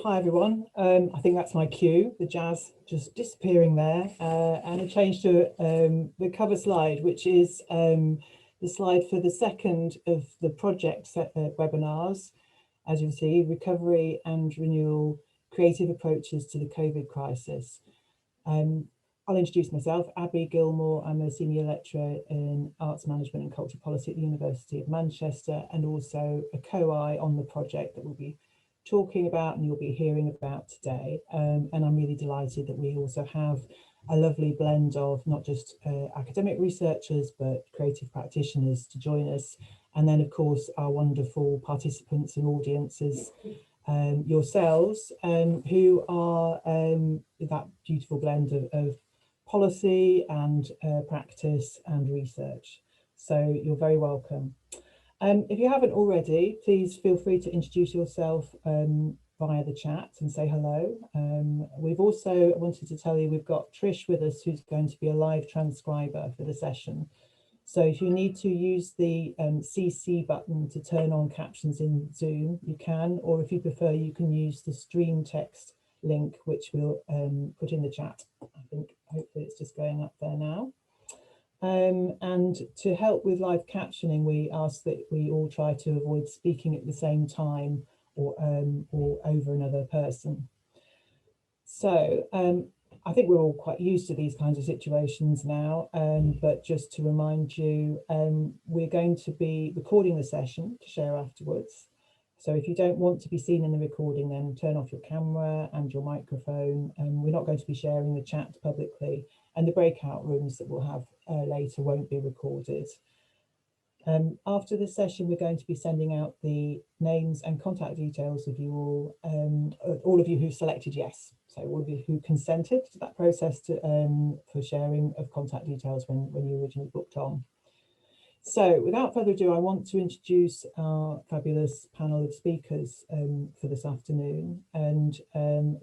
Hi everyone. I think that's my cue, the jazz just disappearing there, and a change to the cover slide, which is the slide for the second of the project webinars. As you'll see, recovery and renewal, creative approaches to the COVID crisis. I'll introduce myself, Abby Gilmore. I'm a senior lecturer in arts management and cultural policy at the University of Manchester, and also a co-I on the project that we'll be talking about and you'll be hearing about today. And I'm really delighted that we also have a lovely blend of not just academic researchers, but creative practitioners to join us. And then, of course, our wonderful participants and audiences, yourselves, who are that beautiful blend of policy and practice and research. So you're very welcome. If you haven't already, please feel free to introduce yourself via the chat and say hello. We've also wanted to tell you we've got Trish with us, who's going to be a live transcriber for the session. So if you need to use the CC button to turn on captions in Zoom, you can, or if you prefer, you can use the stream text link, which we'll put in the chat. I think hopefully it's just going up there now. And to help with live captioning, we ask that we all try to avoid speaking at the same time or over another person. So I think we're all quite used to these kinds of situations now, but just to remind you, we're going to be recording the session to share afterwards. So if you don't want to be seen in the recording, then turn off your camera and your microphone. We're not going to be sharing the chat publicly, and the breakout rooms that we'll have later won't be recorded. After the session, we're going to be sending out the names and contact details of you all of you who selected yes. So all of you who consented to that process for sharing of contact details when you originally booked on. So without further ado, I want to introduce our fabulous panel of speakers for this afternoon, and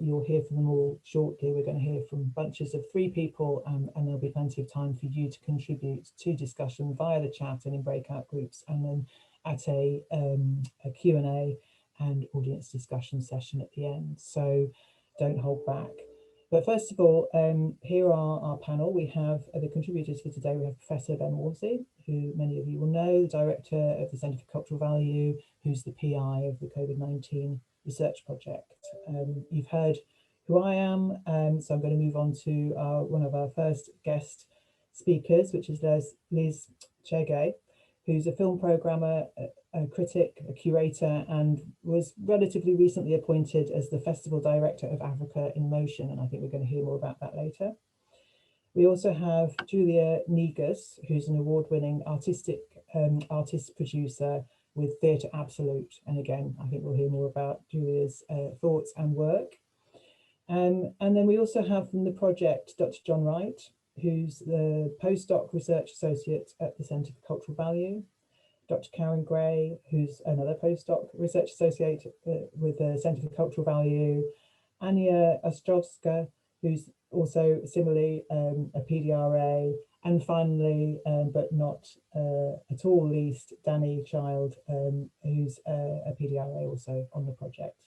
you'll hear from them all shortly. We're going to hear from bunches of 3 people, and there'll be plenty of time for you to contribute to discussion via the chat and in breakout groups, and then at a Q&A and audience discussion session at the end. So don't hold back. But first of all, here are our panel. We have the contributors for today. We have Professor Ben Wolsey, who many of you will know, the Director of the Centre for Cultural Value, who's the PI of the COVID-19 research project. You've heard who I am, so I'm going to move on to one of our first guest speakers, which is Liz Chege, who's a film programmer, a critic, a curator, and was relatively recently appointed as the Festival Director of Africa in Motion, and I think we're going to hear more about that later. We also have Julia Negus, who's an award-winning artist producer with Theatre Absolute, and again, I think we'll hear more about Julia's thoughts and work. And then we also have from the project Dr. John Wright, who's the postdoc research associate at the Centre for Cultural Value, Dr. Karen Gray, who's another postdoc research associate with the Centre for Cultural Value, Ania Ostrowska, who's also similarly a PDRA, and finally, but not at all least, Danielle Child, who's a PDRA also on the project.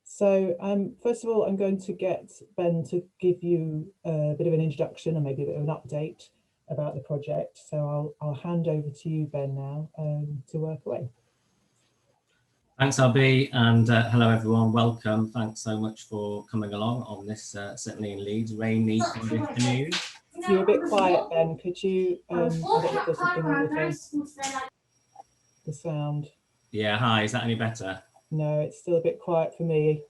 So first of all, I'm going to get Ben to give you a bit of an introduction and maybe a bit of an update about the project. So I'll hand over to you, Ben, now to work away. Thanks, Abby, and hello everyone, welcome. Thanks so much for coming along on this, certainly in Leeds, rainy afternoon. You're a bit quiet, Ben. Could you, I don't know if there's something wrong with the sound. Yeah, hi, is that any better? No, it's still a bit quiet for me.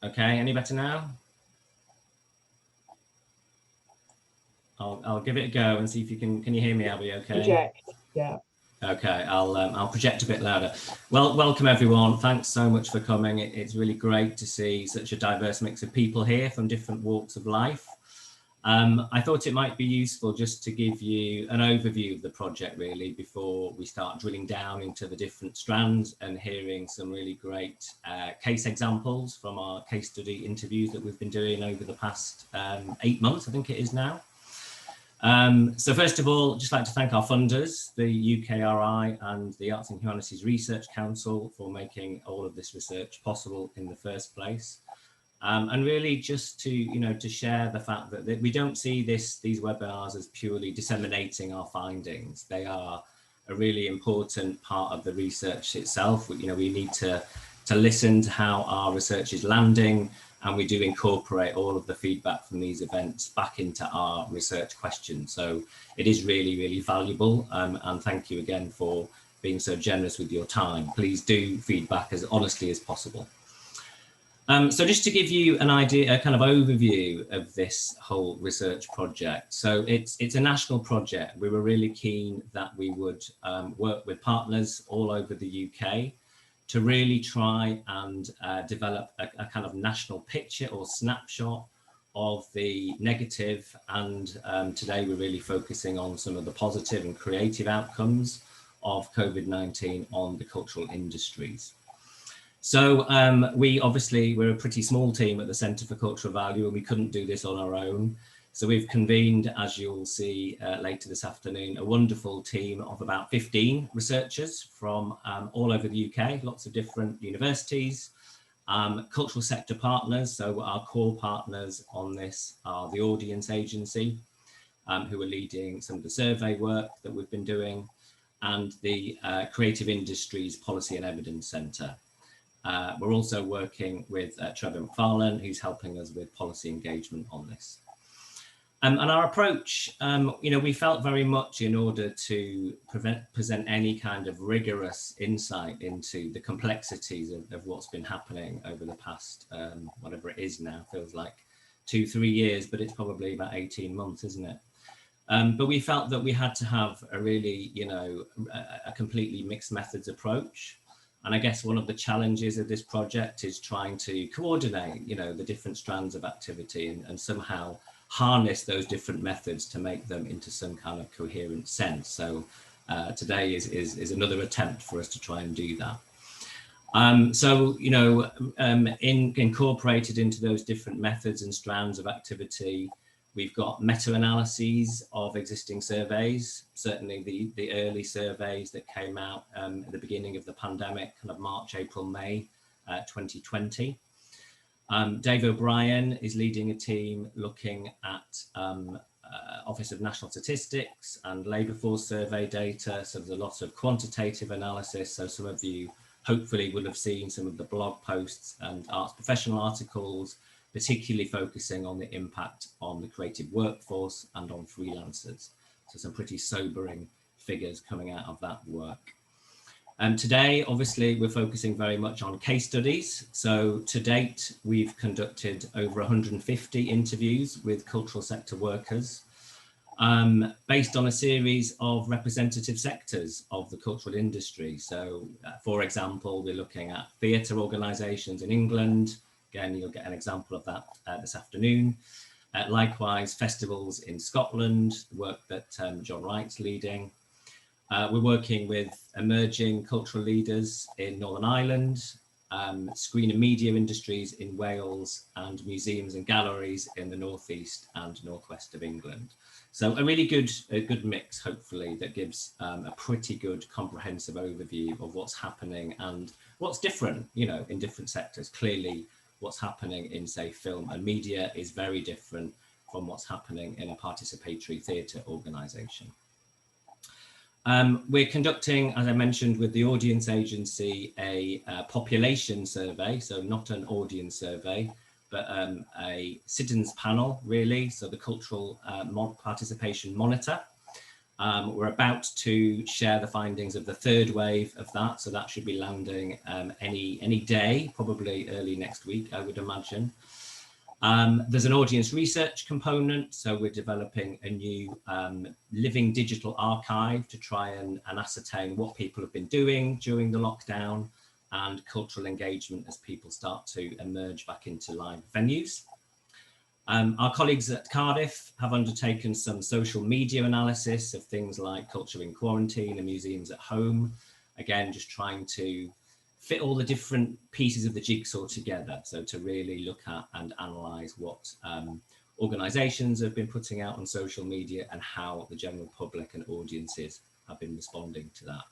Okay, any better now? I'll give it a go and see if you can you hear me, Abby, okay? Project, yeah. Okay, I'll project a bit louder. Well, welcome everyone. Thanks so much for coming. It's really great to see such a diverse mix of people here from different walks of life. I thought it might be useful just to give you an overview of the project really before we start drilling down into the different strands and hearing some really great case examples from our case study interviews that we've been doing over the past 8 months, I think it is now. So first of all, just like to thank our funders, the UKRI and the Arts and Humanities Research Council, for making all of this research possible in the first place. And really just to share the fact that we don't see these webinars as purely disseminating our findings. They are a really important part of the research itself. We need to listen to how our research is landing, and we do incorporate all of the feedback from these events back into our research questions. So it is really, really valuable, and thank you again for being so generous with your time. Please do feedback as honestly as possible. So just to give you an idea, a kind of overview of this whole research project. So it's a national project. We were really keen that we would work with partners all over the UK to really try and develop a kind of national picture or snapshot of the negative. And today we're really focusing on some of the positive and creative outcomes of COVID-19 on the cultural industries. So we're a pretty small team at the Centre for Cultural Value, and we couldn't do this on our own. So we've convened, as you'll see later this afternoon, a wonderful team of about 15 researchers from all over the UK, lots of different universities, cultural sector partners. So our core partners on this are the Audience Agency, who are leading some of the survey work that we've been doing, and the Creative Industries Policy and Evidence Centre. We're also working with Trevor McFarlane, who's helping us with policy engagement on this. And our approach, we felt very much, in order to present any kind of rigorous insight into the complexities of what's been happening over the past, whatever it is now, feels like 2-3 years, but it's probably about 18 months, isn't it? But we felt that we had to have a really, a completely mixed methods approach. And I guess one of the challenges of this project is trying to coordinate, the different strands of activity and somehow harness those different methods to make them into some kind of coherent sense. So today is another attempt for us to try and do that. Incorporated into those different methods and strands of activity, we've got meta-analyses of existing surveys, certainly the early surveys that came out at the beginning of the pandemic, kind of March, April, May 2020. Dave O'Brien is leading a team looking at Office of National Statistics and labour force survey data. So there's a lot of quantitative analysis. So some of you hopefully will have seen some of the blog posts and arts professional articles, particularly focusing on the impact on the creative workforce and on freelancers. So some pretty sobering figures coming out of that work. Today, obviously, we're focusing very much on case studies. So to date, we've conducted over 150 interviews with cultural sector workers, based on a series of representative sectors of the cultural industry. So, for example, we're looking at theatre organisations in England. Again, you'll get an example of that this afternoon. Likewise, festivals in Scotland, work that John Wright's leading. We're working with emerging cultural leaders in Northern Ireland, screen and media industries in Wales, and museums and galleries in the northeast and northwest of England. So a really good mix, hopefully, that gives a pretty good comprehensive overview of what's happening and what's different, in different sectors. Clearly, what's happening in, say, film and media is very different from what's happening in a participatory theatre organisation. We're conducting, as I mentioned, with the Audience Agency, a population survey, so not an audience survey, but a citizens panel, really, so the cultural participation monitor. We're about to share the findings of the third wave of that, so that should be landing any day, probably early next week, I would imagine. There's an audience research component, so we're developing a new living digital archive to try and ascertain what people have been doing during the lockdown and cultural engagement as people start to emerge back into live venues. Our colleagues at Cardiff have undertaken some social media analysis of things like culture in quarantine and museums at home. Again, just trying to fit all the different pieces of the jigsaw together. So to really look at and analyse organisations have been putting out on social media and how the general public and audiences have been responding to that.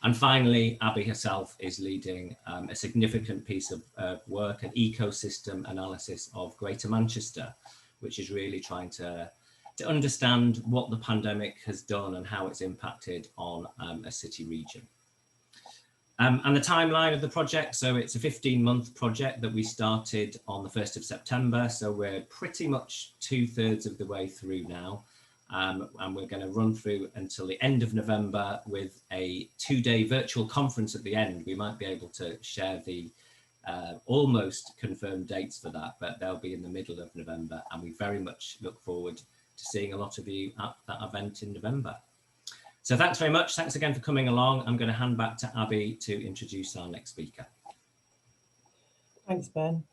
And finally, Abby herself is leading a significant piece of work, an ecosystem analysis of Greater Manchester, which is really trying to understand what the pandemic has done and how it's impacted on a city region. And the timeline of the project, so it's a 15-month project that we started on the 1st of September, so we're pretty much 2/3 of the way through now. And we're going to run through until the end of November with a 2-day virtual conference at the end. We might be able to share the almost confirmed dates for that, but they'll be in the middle of November, and we very much look forward to seeing a lot of you at that event in November. So thanks very much. Thanks again for coming along. I'm going to hand back to Abby to introduce our next speaker. Thanks, Ben.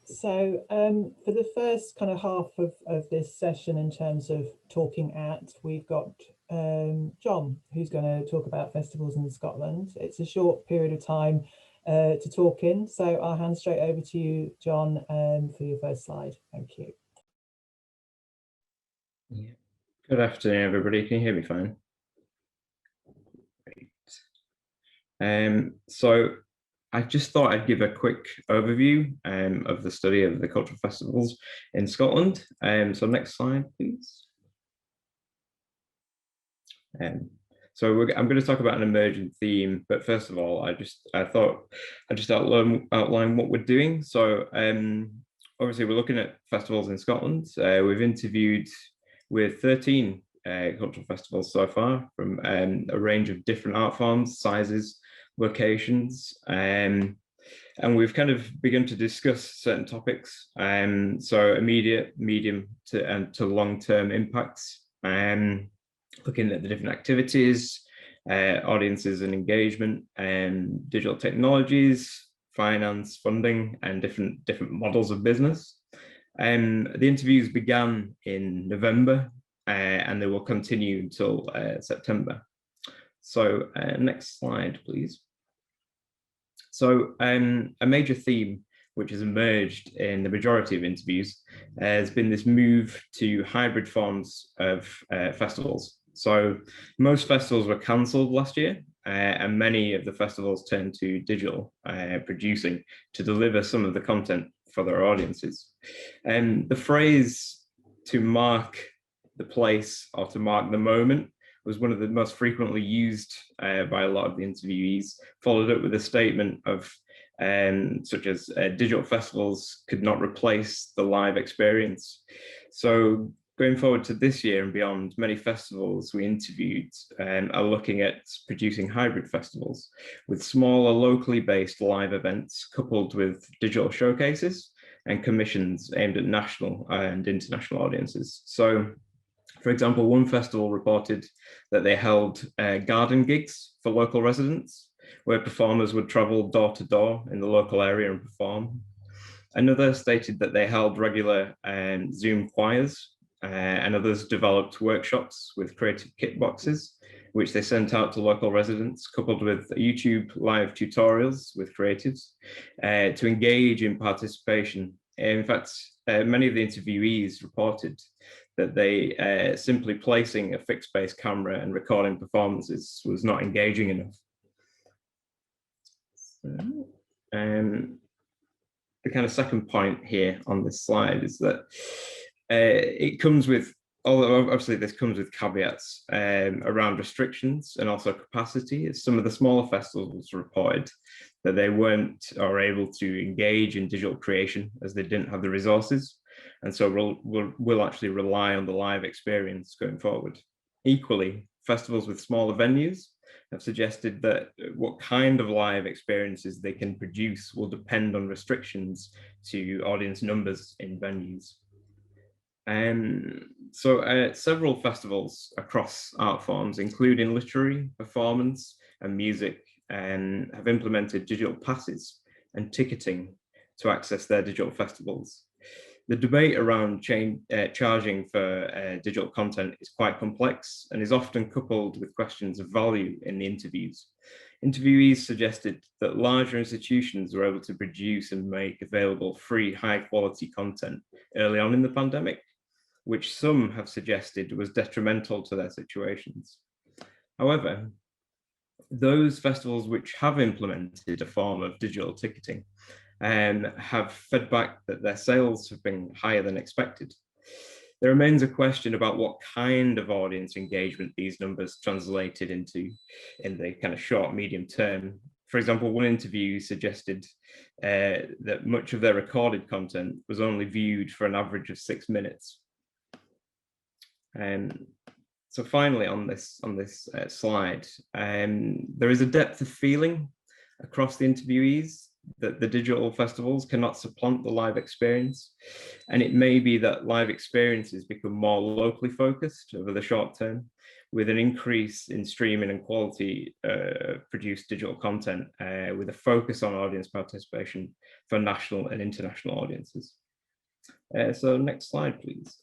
So for the first kind of half of this session, in terms of talking at, we've got John, who's going to talk about festivals in Scotland. It's a short period of time to talk in, so I'll hand straight over to you, John, for your first slide. Thank you. Yeah. Good afternoon, everybody. Can you hear me fine? Great. So I just thought I'd give a quick overview of the study of the cultural festivals in Scotland. So next slide, please. So I'm going to talk about an emergent theme, but first of all, I thought I'd just outline what we're doing. So obviously we're looking at festivals in Scotland. We've interviewed with 13 cultural festivals so far, from a range of different art forms, sizes, locations, and we've kind of begun to discuss certain topics, so immediate, medium to long-term impacts, looking at the different activities, audiences and engagement, digital technologies, finance, funding, and different models of business. The interviews began in November, and they will continue until September. So next slide, please. So a major theme which has emerged in the majority of interviews has been this move to hybrid forms of festivals. So most festivals were cancelled last year, and many of the festivals turned to digital producing to deliver some of the content for their audiences. The phrase "to mark the place" or "to mark the moment" was one of the most frequently used by a lot of the interviewees, followed up with a statement of such as digital festivals could not replace the live experience. So going forward to this year and beyond, many festivals we interviewed are looking at producing hybrid festivals with smaller, locally based live events coupled with digital showcases and commissions aimed at national and international audiences. So, for example, one festival reported that they held garden gigs for local residents, where performers would travel door to door in the local area and perform. Another stated that they held regular Zoom choirs, and others developed workshops with creative kit boxes, which they sent out to local residents, coupled with YouTube live tutorials with creatives to engage in participation. In fact, many of the interviewees reported that they simply placing a fixed base camera and recording performances was not engaging enough. So, the kind of second point here on this slide is that it comes with, although obviously this comes with caveats around restrictions and also capacity, as some of the smaller festivals reported that they weren't or able to engage in digital creation as they didn't have the resources. And so we'll actually rely on the live experience going forward. Equally, festivals with smaller venues have suggested that what kind of live experiences they can produce will depend on restrictions to audience numbers in venues. So several festivals across art forms, including literary, performance, and music, have implemented digital passes and ticketing to access their digital festivals. The debate around charging for digital content is quite complex and is often coupled with questions of value in the interviews. Interviewees suggested that larger institutions were able to produce and make available free, high-quality content early on in the pandemic, which some have suggested was detrimental to their situations. However, those festivals which have implemented a form of digital ticketing have fed back that their sales have been higher than expected. There remains a question about what kind of audience engagement these numbers translated into in the kind of short, medium term. For example, one interview suggested that much of their recorded content was only viewed for an average of 6 minutes. So finally, on this slide, there is a depth of feeling across the interviewees that the digital festivals cannot supplant the live experience. And it may be that live experiences become more locally focused over the short term, with an increase in streaming and quality produced digital content, with a focus on audience participation for national and international audiences. So next slide, please.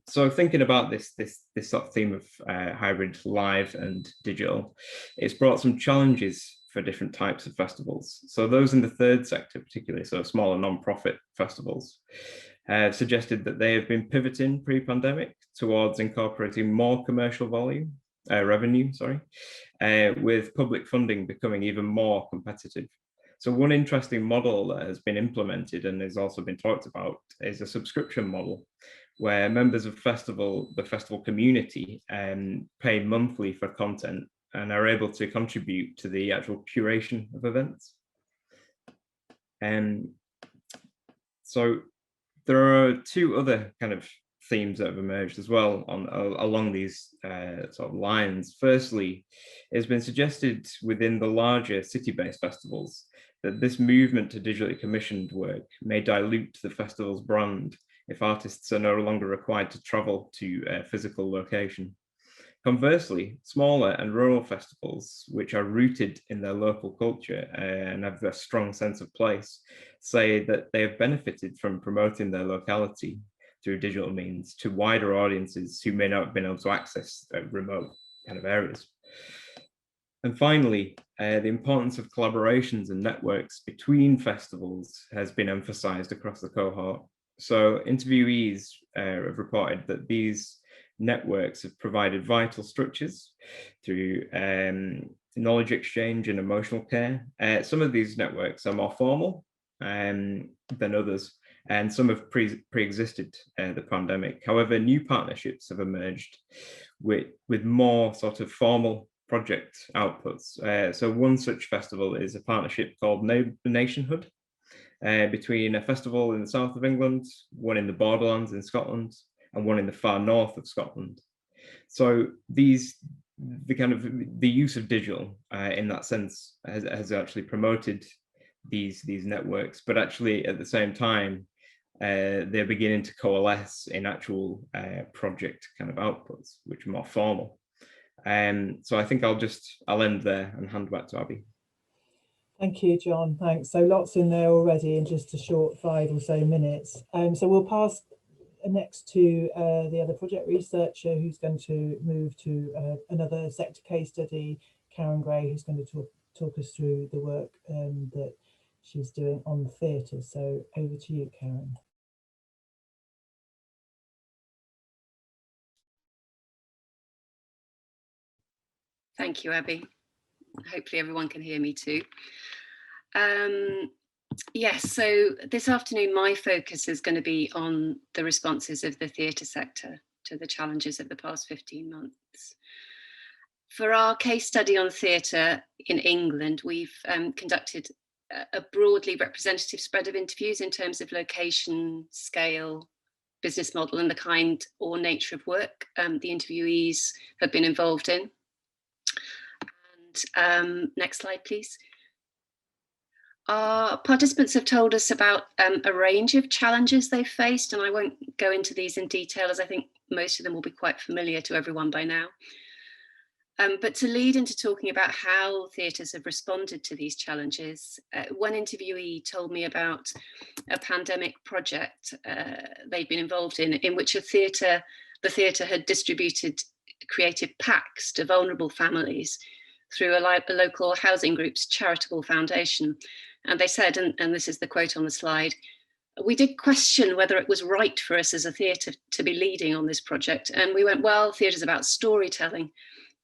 So thinking about this sort of theme of hybrid live and digital, it's brought some challenges for different types of festivals. So those in the third sector, particularly, so smaller non-profit festivals, have suggested that they have been pivoting pre-pandemic towards incorporating more commercial revenue, with public funding becoming even more competitive. So one interesting model that has been implemented and has also been talked about is a subscription model, where members of the festival community pay monthly for content and are able to contribute to the actual curation of events. So there are two other kind of themes that have emerged as well along these sort of lines. Firstly, it's been suggested within the larger city-based festivals that this movement to digitally commissioned work may dilute the festival's brand if artists are no longer required to travel to a physical location. Conversely, smaller and rural festivals, which are rooted in their local culture and have a strong sense of place, say that they have benefited from promoting their locality through digital means to wider audiences who may not have been able to access remote kind of areas. And finally, the importance of collaborations and networks between festivals has been emphasized across the cohort. So interviewees have reported that these networks have provided vital structures through knowledge exchange and emotional care. Some of these networks are more formal than others, and some have pre-existed the pandemic. However, new partnerships have emerged with more sort of formal project outputs. So one such festival is a partnership called Nationhood, between a festival in the south of England, one in the borderlands in Scotland, and one in the far north of Scotland. So the use of digital in that sense has actually promoted these networks, but actually at the same time, they're beginning to coalesce in actual project kind of outputs, which are more formal. So I think I'll end there and hand back to Abby. Thank you, John. Thanks. So lots in there already in just a short 5 or so minutes. So we'll pass next to the other project researcher who's going to move to another sector case study, Karen Gray, who's going to talk us through the work that she's doing on theatre. So over to you, Karen. Thank you, Abby. Hopefully everyone can hear me too. Yes, so this afternoon my focus is going to be on the responses of the theatre sector to the challenges of the past 15 months. For our case study on theatre in England, we've conducted a broadly representative spread of interviews in terms of location, scale, business model, and the kind or nature of work the interviewees have been involved in. And next slide, please. Our participants have told us about a range of challenges they've faced, and I won't go into these in detail as I think most of them will be quite familiar to everyone by now. But to lead into talking about how theatres have responded to these challenges, one interviewee told me about a pandemic project they'd been involved in which the theatre had distributed creative packs to vulnerable families through a local housing group's charitable foundation. And they said, and this is the quote on the slide, we did question whether it was right for us as a theatre to be leading on this project. And we went, well, theatre's about storytelling.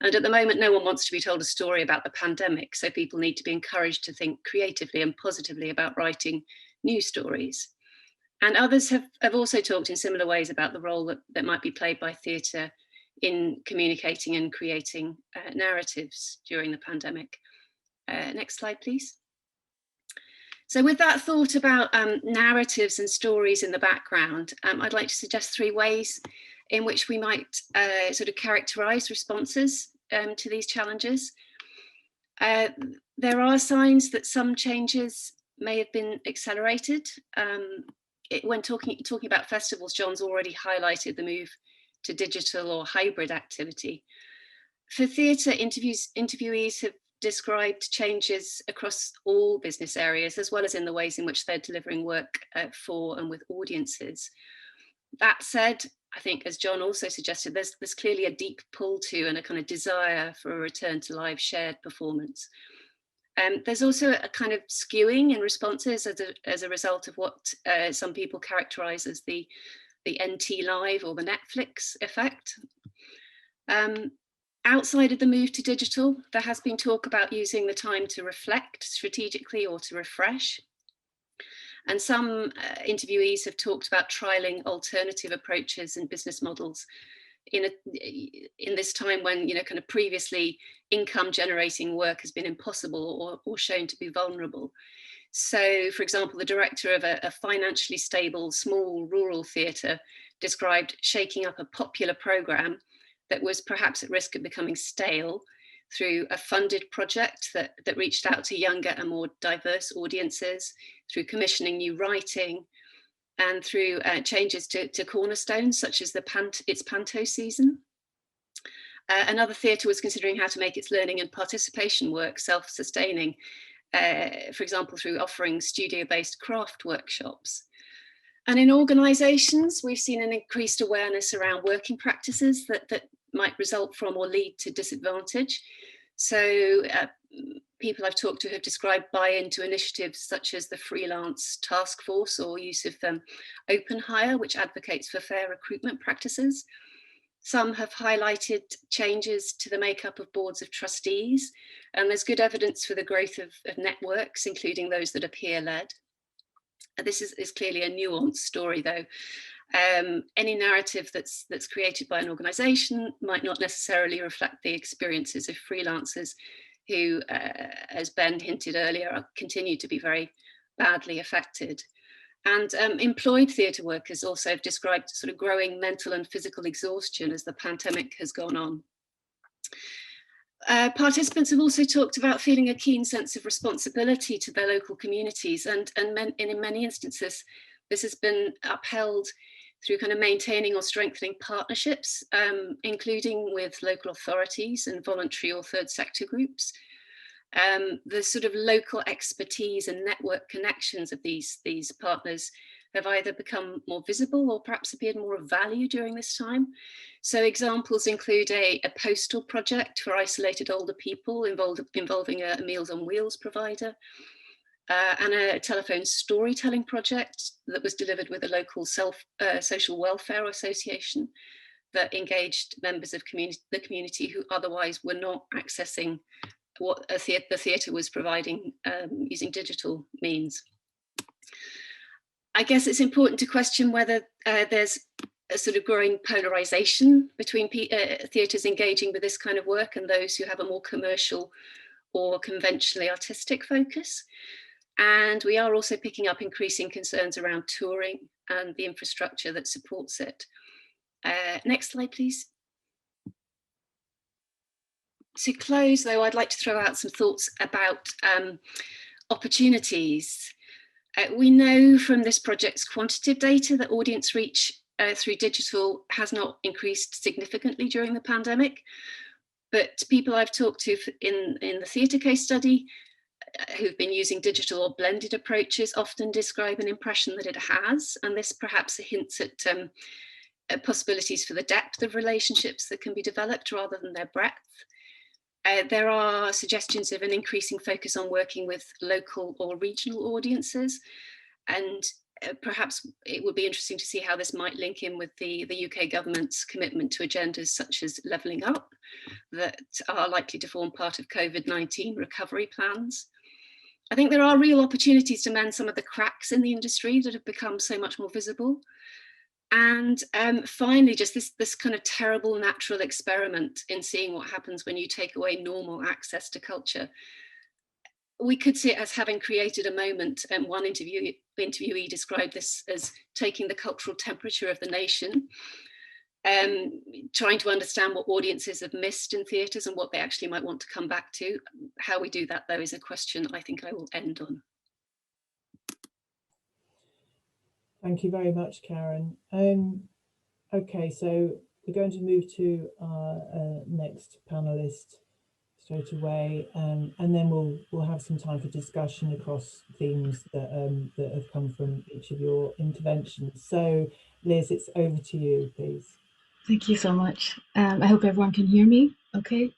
And at the moment, no one wants to be told a story about the pandemic. So people need to be encouraged to think creatively and positively about writing new stories. And others have also talked in similar ways about the role that might be played by theatre in communicating and creating narratives during the pandemic. Next slide, please. So with that thought about narratives and stories in the background, I'd like to suggest 3 ways in which we might sort of characterise responses to these challenges. There are signs that some changes may have been accelerated. When talking about festivals, John's already highlighted the move to digital or hybrid activity. For theatre, interviewees have described changes across all business areas, as well as in the ways in which they're delivering work for and with audiences. That said, I think, as John also suggested, there's clearly a deep pull to and a kind of desire for a return to live shared performance. There's also a kind of skewing in responses as a result of what some people characterize as the NT Live or the Netflix effect. Outside of the move to digital, there has been talk about using the time to reflect strategically or to refresh. And some interviewees have talked about trialing alternative approaches and business models in this time when, you know, kind of previously income generating work has been impossible or shown to be vulnerable. So, for example, the director of a financially stable small rural theatre described shaking up a popular programme that was perhaps at risk of becoming stale through a funded project that reached out to younger and more diverse audiences, through commissioning new writing, and through changes to cornerstones such as its panto season. Another theatre was considering how to make its learning and participation work self-sustaining, for example, through offering studio-based craft workshops. And in organisations, we've seen an increased awareness around working practices that might result from or lead to disadvantage. So people I've talked to have described buy-in to initiatives such as the freelance task force or use of open hire, which advocates for fair recruitment practices. Some have highlighted changes to the makeup of boards of trustees, and there's good evidence for the growth of networks, including those that are peer-led. This is clearly a nuanced story, though. Any narrative that's created by an organisation might not necessarily reflect the experiences of freelancers who, as Ben hinted earlier, continue to be very badly affected. And employed theatre workers also have described sort of growing mental and physical exhaustion as the pandemic has gone on. Participants have also talked about feeling a keen sense of responsibility to their local communities, and in many instances, this has been upheld through kind of maintaining or strengthening partnerships, including with local authorities and voluntary or third sector groups. The sort of local expertise and network connections of these partners have either become more visible or perhaps appeared more of value during this time. So examples include a postal project for isolated older people involving a Meals on Wheels provider, and a telephone storytelling project that was delivered with a local social welfare association that engaged members of the community who otherwise were not accessing what the theatre was providing using digital means. I guess it's important to question whether there's a sort of growing polarization between theatres engaging with this kind of work and those who have a more commercial or conventionally artistic focus. And we are also picking up increasing concerns around touring and the infrastructure that supports it. Next slide, please. To close, though, I'd like to throw out some thoughts about opportunities. We know from this project's quantitative data that audience reach through digital has not increased significantly during the pandemic, but people I've talked to in the theatre case study who've been using digital or blended approaches often describe an impression that it has, and this perhaps hints at possibilities for the depth of relationships that can be developed rather than their breadth. There are suggestions of an increasing focus on working with local or regional audiences, and perhaps it would be interesting to see how this might link in with the UK government's commitment to agendas such as levelling up that are likely to form part of COVID-19 recovery plans. I think there are real opportunities to mend some of the cracks in the industry that have become so much more visible. And finally, just this kind of terrible natural experiment in seeing what happens when you take away normal access to culture. We could see it as having created a moment, and one interviewee described this as taking the cultural temperature of the nation, trying to understand what audiences have missed in theatres and what they actually might want to come back to. How we do that, though, is a question I think I will end on. Thank you very much, Karen. Okay, so we're going to move to our next panelist straight away, and then we'll have some time for discussion across themes that that have come from each of your interventions. So, Liz, it's over to you, please. Thank you so much. I hope everyone can hear me okay.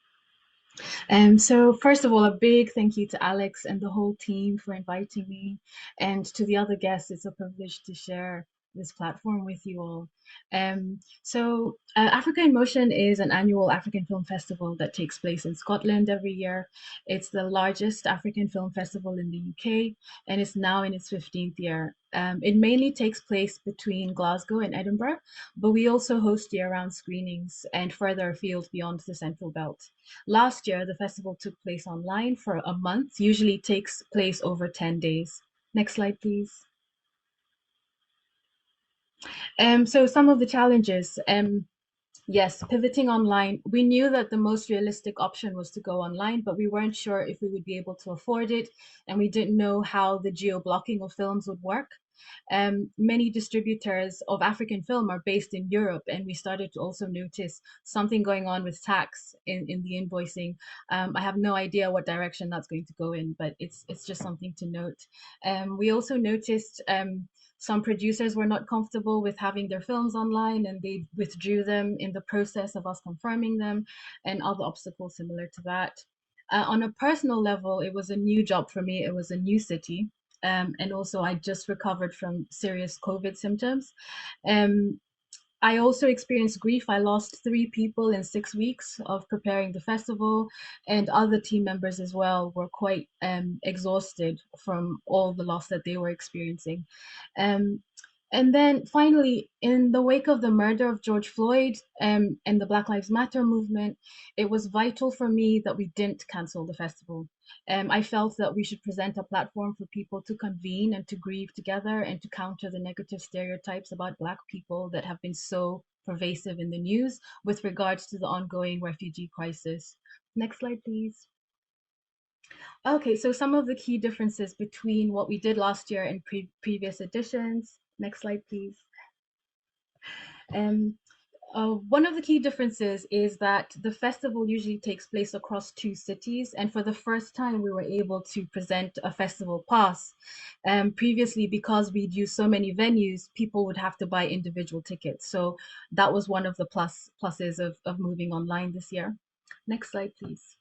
So first of all, a big thank you to Alex and the whole team for inviting me, and to the other guests. It's a privilege to share this platform with you all. Africa in Motion is an annual African film festival that takes place in Scotland every year. It's the largest African film festival in the UK, and it's now in its 15th year. It mainly takes place between Glasgow and Edinburgh, but we also host year-round screenings and further afield beyond the Central Belt. Last year, the festival took place online for a month, usually takes place over 10 days. Next slide, please. So some of the challenges, yes, pivoting online. We knew that the most realistic option was to go online, but we weren't sure if we would be able to afford it, and we didn't know how the geo-blocking of films would work. Many distributors of African film are based in Europe, and we started to also notice something going on with tax in the invoicing. I have no idea what direction that's going to go in, but it's just something to note. We also noticed some producers were not comfortable with having their films online, and they withdrew them in the process of us confirming them, and other obstacles similar to that. On a personal level, it was a new job for me. It was a new city. And also I just recovered from serious COVID symptoms. I also experienced grief. I lost 3 people in 6 weeks of preparing the festival, and other team members as well were quite exhausted from all the loss that they were experiencing. And then finally, in the wake of the murder of George Floyd and the Black Lives Matter movement, it was vital for me that we didn't cancel the festival. I felt that we should present a platform for people to convene and to grieve together, and to counter the negative stereotypes about Black people that have been so pervasive in the news with regards to the ongoing refugee crisis. Next slide, please. Okay, so some of the key differences between what we did last year and previous editions. Next slide, please. One of the key differences is that the festival usually takes place across 2 cities, and for the first time we were able to present a festival pass. Previously, because we'd used so many venues, people would have to buy individual tickets. So that was one of the pluses of moving online this year. Next slide, please.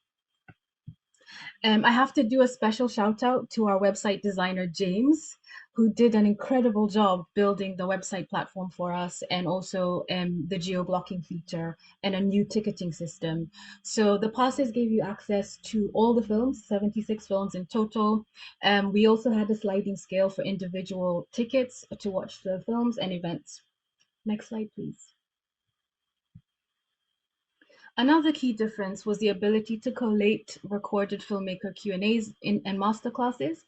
I have to do a special shout out to our website designer, James, who did an incredible job building the website platform for us, and also the geo-blocking feature and a new ticketing system. So the passes gave you access to all the films, 76 films in total. We also had a sliding scale for individual tickets to watch the films and events. Next slide, please. Another key difference was the ability to collate recorded filmmaker Q&As and masterclasses.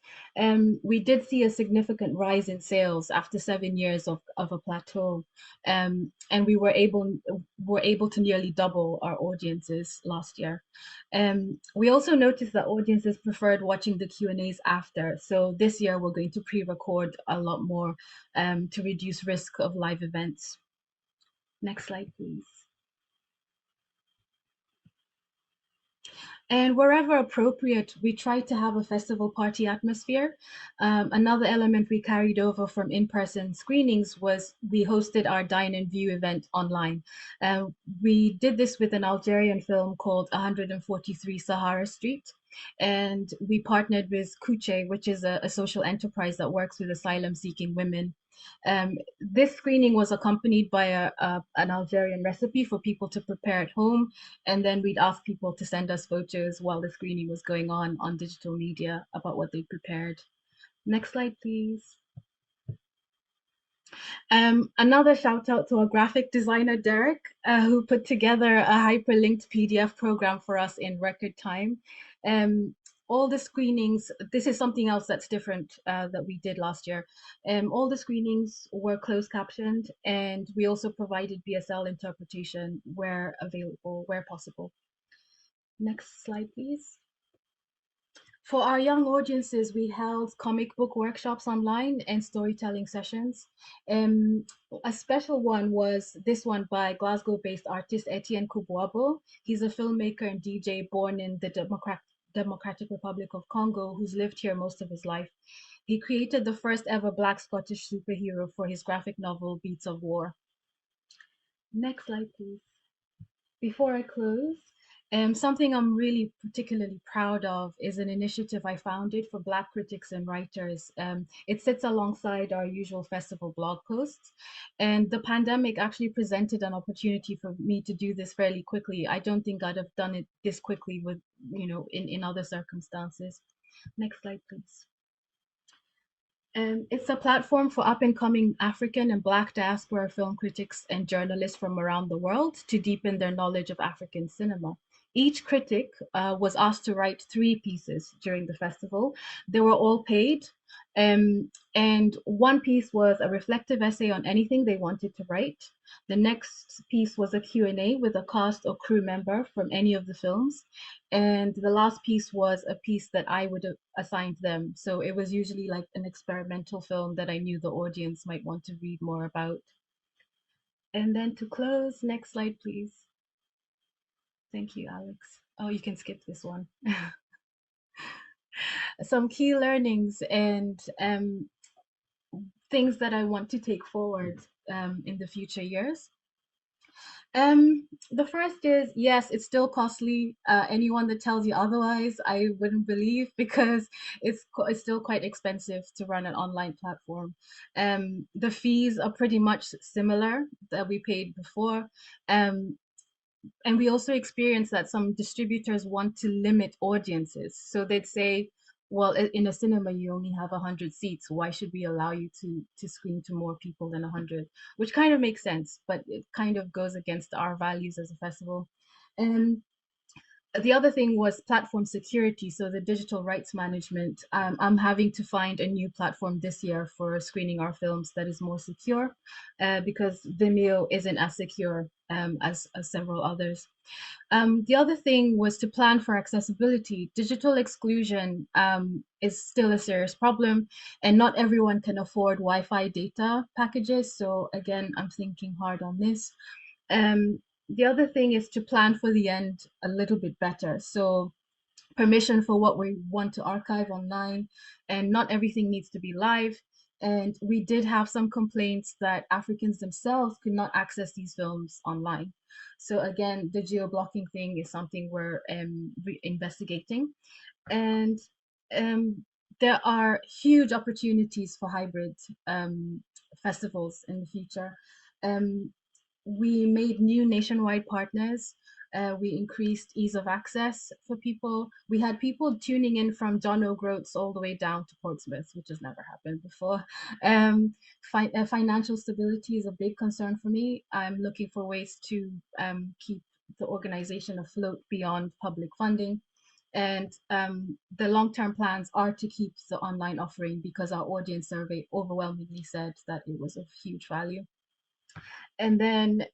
We did see a significant rise in sales after 7 years of a plateau, and we were able to nearly double our audiences last year. We also noticed that audiences preferred watching the Q&As after, so this year we're going to pre-record a lot more to reduce risk of live events. Next slide, please. And wherever appropriate, we try to have a festival party atmosphere. Another element we carried over from in-person screenings was we hosted our Dine and View event online. We did this with an Algerian film called 143 Sahara Street. And we partnered with Kuche, which is a social enterprise that works with asylum-seeking women. This screening was accompanied by an Algerian recipe for people to prepare at home. And then we'd ask people to send us photos while the screening was going on digital media about what they prepared. Next slide, please. Another shout out to our graphic designer, Derek, who put together a hyperlinked PDF program for us in record time. All the screenings, this is something else that's different that we did last year. All the screenings were closed captioned, and we also provided BSL interpretation where available, where possible. Next slide, please. For our young audiences, we held comic book workshops online and storytelling sessions. A special one was this one by Glasgow-based artist Etienne Kubuabo. He's a filmmaker and DJ born in the Democratic Republic of Congo, who's lived here most of his life. He created the first ever Black Scottish superhero for his graphic novel, Beats of War. Next slide, please. Before I close, something I'm really particularly proud of is an initiative I founded for Black critics and writers. It sits alongside our usual festival blog posts, and the pandemic actually presented an opportunity for me to do this fairly quickly. I don't think I'd have done it this quickly with, in other circumstances. Next slide, please. It's a platform for up-and-coming African and Black diaspora film critics and journalists from around the world to deepen their knowledge of African cinema. Each critic was asked to write 3 pieces during the festival. They were all paid, and one piece was a reflective essay on anything they wanted to write. The next piece was a Q&A with a cast or crew member from any of the films. And the last piece was a piece that I would have assigned them. So it was usually like an experimental film that I knew the audience might want to read more about. And then to close, next slide, please. Thank you, Alex. Oh, you can skip this one. Some key learnings and things that I want to take forward in the future years. The first is, yes, it's still costly. Anyone that tells you otherwise, I wouldn't believe, because it's still quite expensive to run an online platform. The fees are pretty much similar that we paid before. And we also experience that some distributors want to limit audiences. So they'd say, well, in a cinema, you only have 100 seats. Why should we allow you to screen to more people than 100? Which kind of makes sense, but it kind of goes against our values as a festival. And the other thing was platform security. So the digital rights management. I'm having to find a new platform this year for screening our films that is more secure, because Vimeo isn't as secure as several others. The other thing was to plan for accessibility. Digital exclusion is still a serious problem, and not everyone can afford Wi-Fi data packages. So again, I'm thinking hard on this. The other thing is to plan for the end a little bit better. So permission for what we want to archive online, and not everything needs to be live. And we did have some complaints that Africans themselves could not access these films online. So again, the geo-blocking thing is something we're investigating. And there are huge opportunities for hybrid festivals in the future. We made new nationwide partners. We increased ease of access for people. We had people tuning in from John O'Groats all the way down to Portsmouth, which has never happened before. Financial stability is a big concern for me. I'm looking for ways to keep the organization afloat beyond public funding. And the long-term plans are to keep the online offering, because our audience survey overwhelmingly said that it was of huge value. And then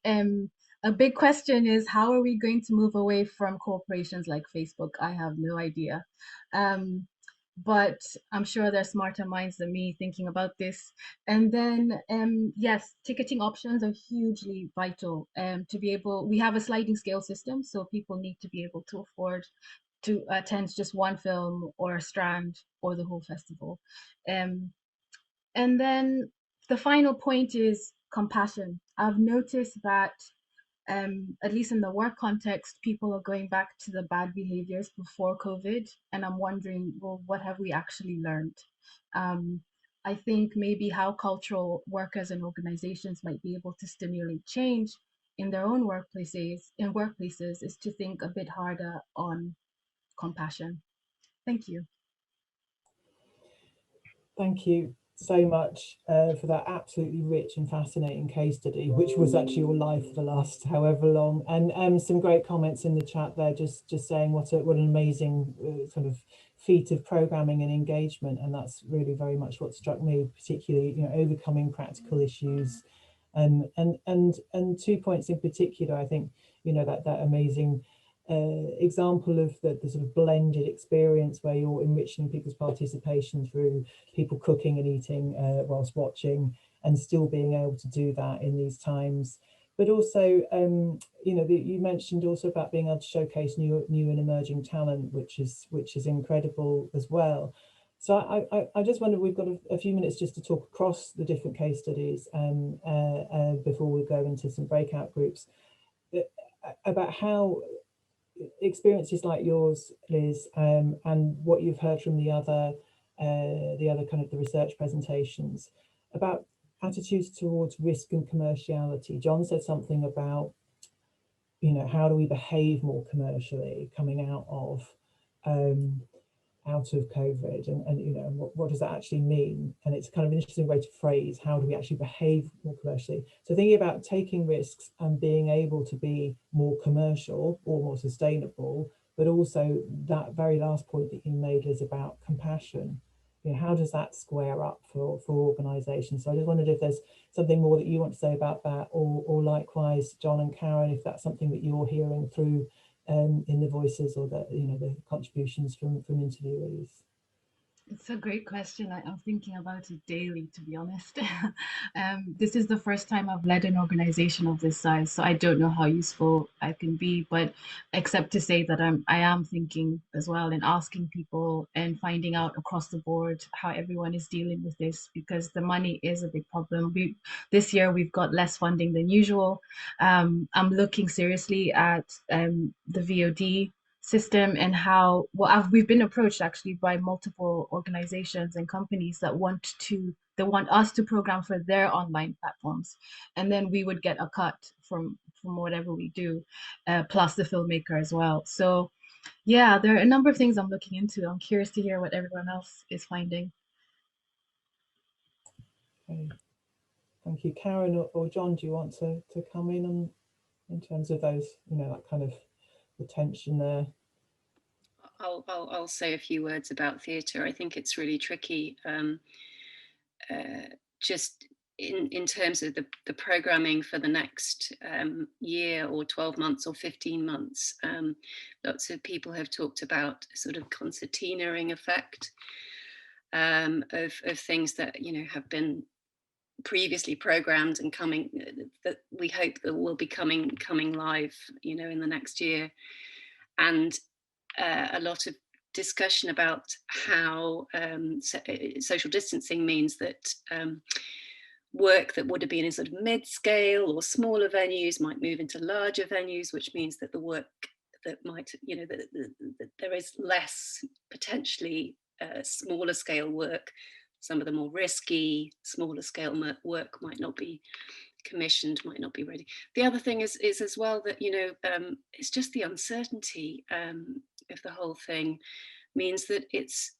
a big question is, how are we going to move away from corporations like Facebook? I have no idea. But I'm sure there's smarter minds than me thinking about this. And then, yes, ticketing options are hugely vital to be able, we have a sliding scale system, so people need to be able to afford to attend just one film or a strand or the whole festival. And then the final point is compassion. I've noticed that, at least in the work context, people are going back to the bad behaviors before COVID. And I'm wondering, well, what have we actually learned? I think maybe how cultural workers and organizations might be able to stimulate change in their own workplaces is to think a bit harder on compassion. Thank you. Thank you so much for that absolutely rich and fascinating case study, which was actually your life for the last however long, and some great comments in the chat there, just saying what an amazing sort of feat of programming and engagement, and that's really very much what struck me, particularly, you know, overcoming practical issues, and 2 points in particular. I think, you know, that amazing example of the sort of blended experience where you're enriching people's participation through people cooking and eating whilst watching, and still being able to do that in these times. But also, you know, you mentioned also about being able to showcase new and emerging talent, which is incredible as well. So I just wonder, we've got a few minutes just to talk across the different case studies before we go into some breakout groups, about how experiences like yours, Liz, and what you've heard from the other kind of the research presentations about attitudes towards risk and commerciality. John said something about, you know, how do we behave more commercially coming out of COVID, and you know, what does that actually mean? And it's kind of an interesting way to phrase, how do we actually behave more commercially? So thinking about taking risks and being able to be more commercial or more sustainable, but also that very last point that you made is about compassion. You know, how does that square up for organizations? So I just wondered if there's something more that you want to say about that, or likewise, John and Karen, if that's something that you're hearing through in the voices or the, you know, the contributions from interviewees. It's a great question. I'm thinking about it daily, to be honest. This is the first time I've led an organization of this size, so I don't know how useful I can be, but except to say that I am thinking as well and asking people and finding out across the board how everyone is dealing with this, because the money is a big problem. This year we've got less funding than usual. I'm looking seriously at the VOD system and how we've been approached actually by multiple organizations and companies that want us to program for their online platforms, and then we would get a cut from whatever we do, plus the filmmaker as well. So yeah, there are a number of things I'm looking into. I'm curious to hear what everyone else is finding. Okay. Thank you. Karen or John, do you want to come in terms of those, you know, that kind of the tension there? I'll say a few words about theatre. I think it's really tricky, just in terms of the programming for the next year or 12 months or 15 months. Lots of people have talked about a sort of concertina-ing effect of things that, you know, have been previously programmed and coming, that we hope that will be coming live, you know, in the next year. And a lot of discussion about how social distancing means that work that would have been in sort of mid-scale or smaller venues might move into larger venues, which means that the work that might, you know, that there is less potentially smaller scale work. Some of the more risky, smaller scale work might not be commissioned, might not be ready. The other thing is as well that, you know, it's just the uncertainty of the whole thing means that it's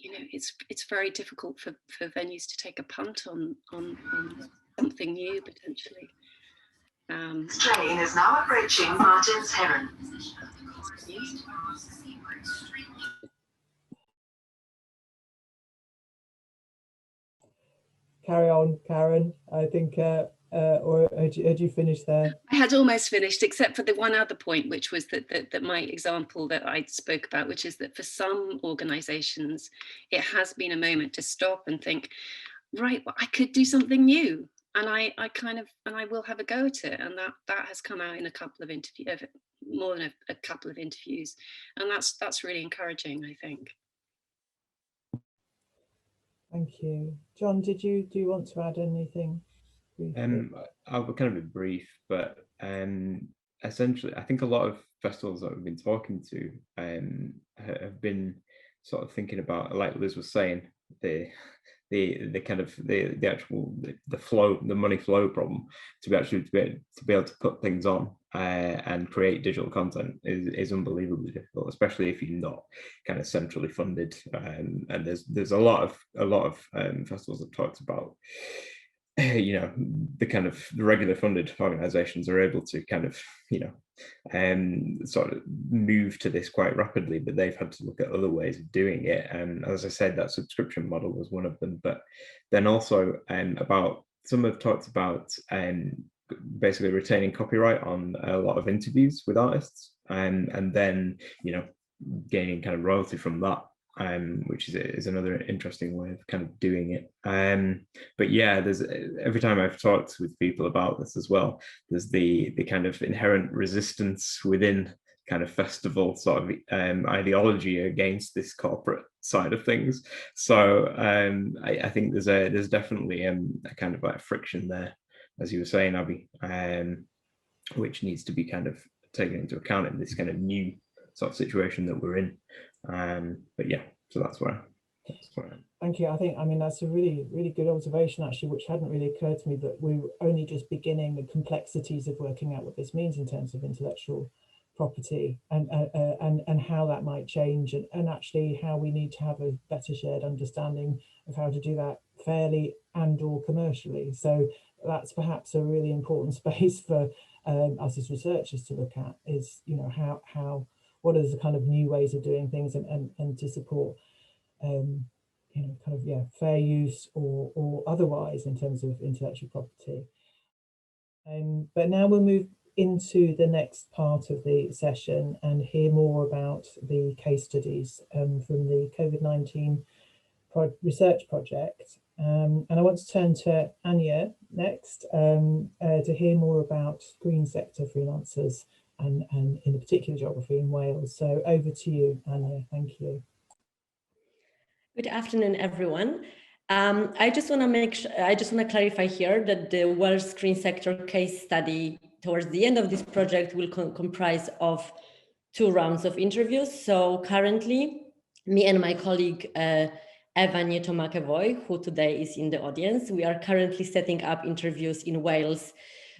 you know, it's very difficult for venues to take a punt on something new potentially. This train is now approaching Martin's Heron. Carry on, Karen. I think, or had you finished there? I had almost finished, except for the one other point, which was that my example that I spoke about, which is that for some organisations, it has been a moment to stop and think, right, well, I could do something new, and I will have a go at it, and that has come out in a couple of interviews, more than a couple of interviews, and that's really encouraging, I think. Thank you. John, do you want to add anything? I'll kind of be brief, but essentially, I think a lot of festivals that we've been talking to have been sort of thinking about, like Liz was saying, the the kind of the actual the flow, the money flow problem, to be able to put things on and create digital content is unbelievably difficult, especially if you're not kind of centrally funded. And there's a lot of festivals that talked about, you know, the kind of the regular funded organizations are able to kind of, you know, sort of move to this quite rapidly, but they've had to look at other ways of doing it. And as I said, that subscription model was one of them. But then also about some have talked about basically retaining copyright on a lot of interviews with artists, and then, you know, gaining kind of royalty from that. Which is another interesting way of kind of doing it. But yeah, there's every time I've talked with people about this as well, there's the kind of inherent resistance within kind of festival sort of ideology against this corporate side of things. So I think there's definitely a kind of like friction there, as you were saying, Abby, which needs to be kind of taken into account in this kind of new sort of situation that we're in. But yeah, so that's where Thank you. I mean, that's a really good observation, actually, which hadn't really occurred to me, that we were only just beginning the complexities of working out what this means in terms of intellectual property and how that might change, and actually how we need to have a better shared understanding of how to do that fairly and or commercially. So that's perhaps a really important space for us as researchers to look at, is, you know, how what are the kind of new ways of doing things, and to support, you know, kind of, yeah, fair use or otherwise in terms of intellectual property. But now we'll move into the next part of the session and hear more about the case studies from the COVID-19 research project. And I want to turn to Ania next to hear more about green sector freelancers and in a particular geography in Wales. So over to you, Ania. Thank you. Good afternoon, everyone. I just want to clarify here that the Welsh green sector case study towards the end of this project will comprise of 2 rounds of interviews. So currently, me and my colleague Ewa Nieto-McEvoy, who today is in the audience, we are currently setting up interviews in Wales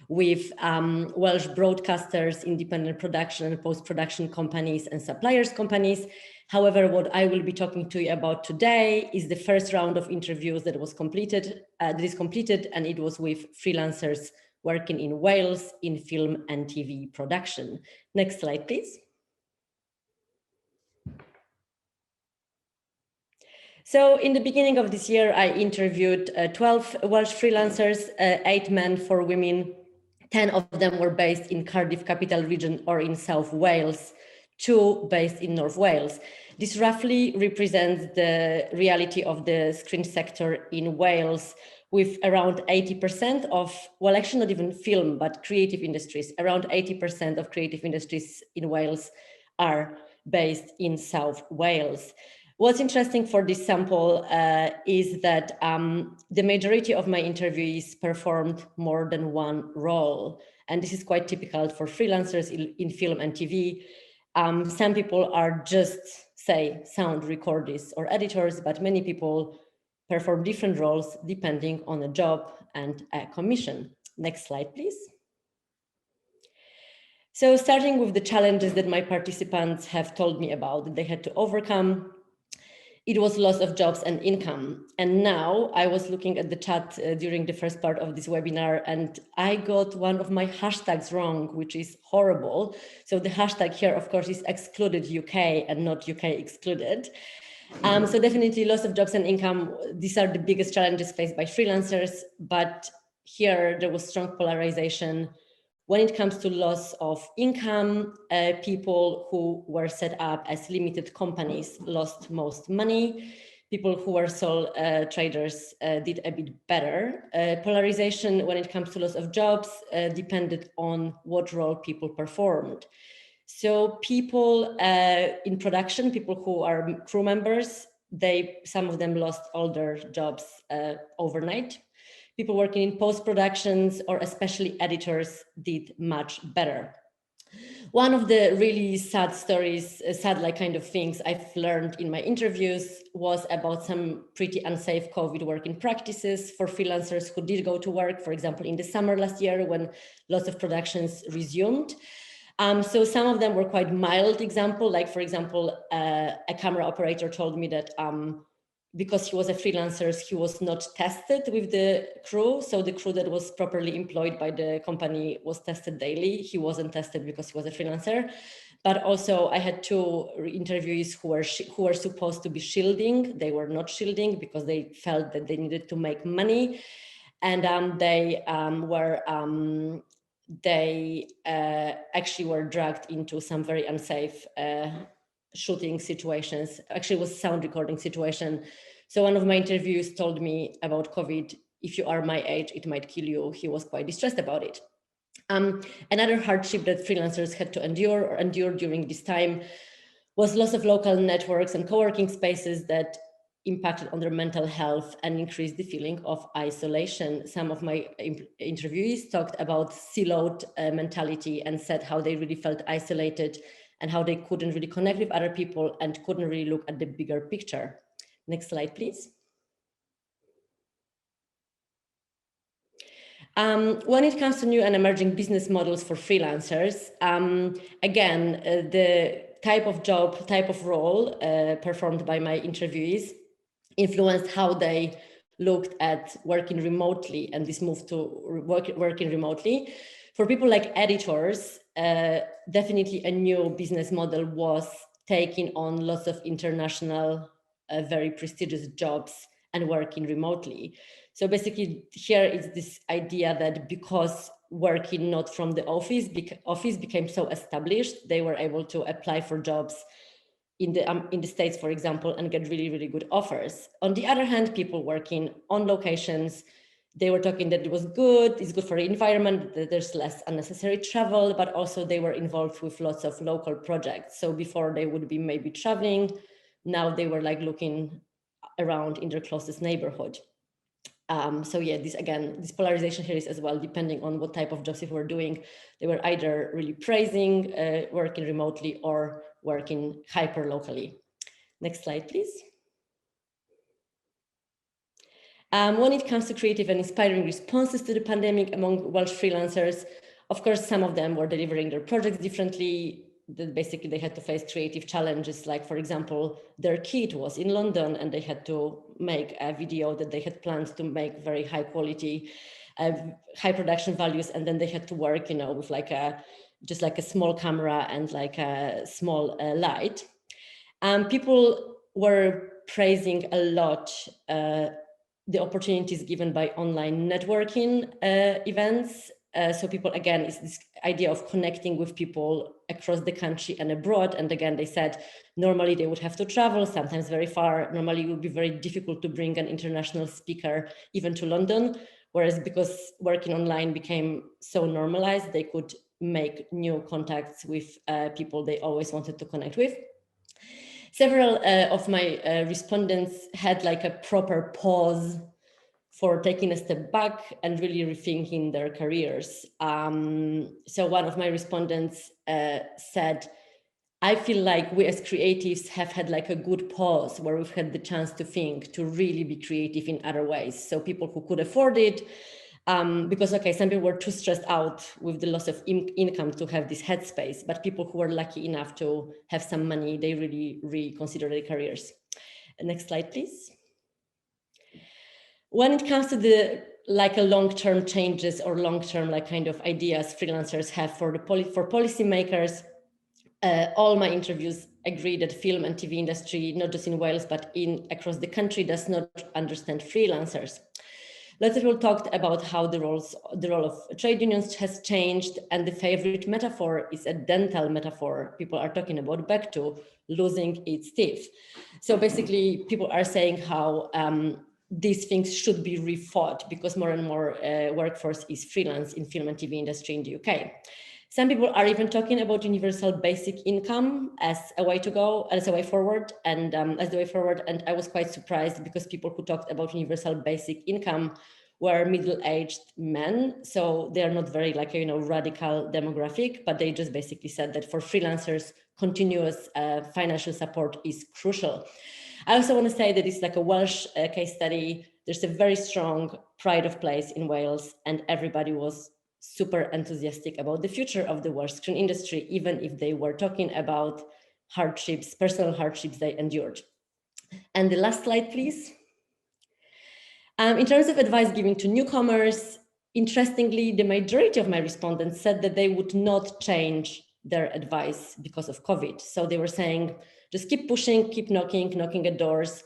with Welsh broadcasters, independent production and post-production companies and suppliers companies. However, what I will be talking to you about today is the first round of interviews that is completed, and it was with freelancers working in Wales in film and TV production. Next slide, please. So in the beginning of this year, I interviewed 12 Welsh freelancers, 8 men, 4 women. 10 of them were based in Cardiff Capital Region or in South Wales, 2 based in North Wales. This roughly represents the reality of the screen sector in Wales, with around 80% of, well, actually not even film, but creative industries. Around 80% of creative industries in Wales are based in South Wales. What's interesting for this sample is that the majority of my interviewees performed more than 1 role. And this is quite typical for freelancers in film and TV. Some people are just, say, sound recordists or editors, but many people perform different roles depending on a job and a commission. Next slide, please. So starting with the challenges that my participants have told me about that they had to overcome, it was loss of jobs and income. And now I was looking at the chat during the first part of this webinar, and I got one of my hashtags wrong, which is horrible. So the hashtag here, of course, is excluded UK and not UK excluded. So definitely loss of jobs and income. These are the biggest challenges faced by freelancers, but here there was strong polarization. When it comes to loss of income, people who were set up as limited companies lost most money. People who were sole traders did a bit better. Polarization when it comes to loss of jobs depended on what role people performed. So people in production, people who are crew members, some of them lost all their jobs overnight. People working in post-productions or especially editors did much better. One of the really sad stories, sad like kind of things I've learned in my interviews was about some pretty unsafe COVID working practices for freelancers who did go to work, for example, in the summer last year when lots of productions resumed. So some of them were quite mild example, like for example, a camera operator told me that because he was a freelancer, he was not tested with the crew. So the crew that was properly employed by the company was tested daily. He wasn't tested because he was a freelancer. But also I had two interviewees who were supposed to be shielding. They were not shielding because they felt that they needed to make money. And they actually were dragged into some very unsafe shooting situations. Actually, it was a sound recording situation. So one of my interviews told me about COVID, if you are my age, it might kill you. He was quite distressed about it. Another hardship that freelancers had to endure during this time was loss of local networks and co-working spaces that impacted on their mental health and increased the feeling of isolation. Some of my interviewees talked about siloed mentality and said how they really felt isolated and how they couldn't really connect with other people and couldn't really look at the bigger picture. Next slide, please. When it comes to new and emerging business models for freelancers, again, the type of job, type of role performed by my interviewees influenced how they looked at working remotely and this move to working remotely. For people like editors, definitely a new business model was taking on lots of international, very prestigious jobs and working remotely. So basically here is this idea that because working not from the office became so established, they were able to apply for jobs in the States, for example, and get really, really good offers. On the other hand, people working on locations, they were talking that it was good, it's good for the environment, that there's less unnecessary travel, but also they were involved with lots of local projects. So before they would be maybe traveling, now they were like looking around in their closest neighborhood. So yeah, this polarization here is as well, depending on what type of jobs people were doing. They were either really praising working remotely or working hyper locally. Next slide, please. When it comes to creative and inspiring responses to the pandemic among Welsh freelancers, of course, some of them were delivering their projects differently. Basically, they had to face creative challenges, like, for example, their kid was in London and they had to make a video that they had planned to make very high quality, high production values, and then they had to work, with just like a small camera and like a small light. People were praising a lot the opportunities given by online networking events. So people, again, it's this idea of connecting with people across the country and abroad. And again, they said, normally they would have to travel, sometimes very far. Normally it would be very difficult to bring an international speaker even to London. Whereas because working online became so normalized, they could make new contacts with people they always wanted to connect with. Several of my respondents had like a proper pause for taking a step back and really rethinking their careers. So one of my respondents said, I feel like we as creatives have had like a good pause where we've had the chance to think, to really be creative in other ways. So people who could afford it, because, okay, some people were too stressed out with the loss of income to have this headspace, but people who were lucky enough to have some money, they really reconsider their careers. Next slide, please. When it comes to the long-term changes or long-term kind of ideas freelancers have for policymakers, all my interviews agree that film and TV industry, not just in Wales, but across the country, does not understand freelancers. Lots of people talked about how the role of trade unions has changed, and the favorite metaphor is a dental metaphor. People are talking about back to losing its teeth. So basically, people are saying how these things should be rethought because more and more workforce is freelance in film and TV industry in the UK. Some people are even talking about universal basic income as a way to go, as a way forward, and as the way forward. And I was quite surprised because people who talked about universal basic income were middle-aged men. So they are not very like, radical demographic, but they just basically said that for freelancers, continuous financial support is crucial. I also want to say that it's like a Welsh case study. There's a very strong pride of place in Wales, and everybody was super enthusiastic about the future of the Welsh screen industry, even if they were talking about hardships, personal hardships they endured. And the last slide, please. In terms of advice given to newcomers, interestingly, the majority of my respondents said that they would not change their advice because of COVID. So they were saying, just keep pushing, keep knocking at doors.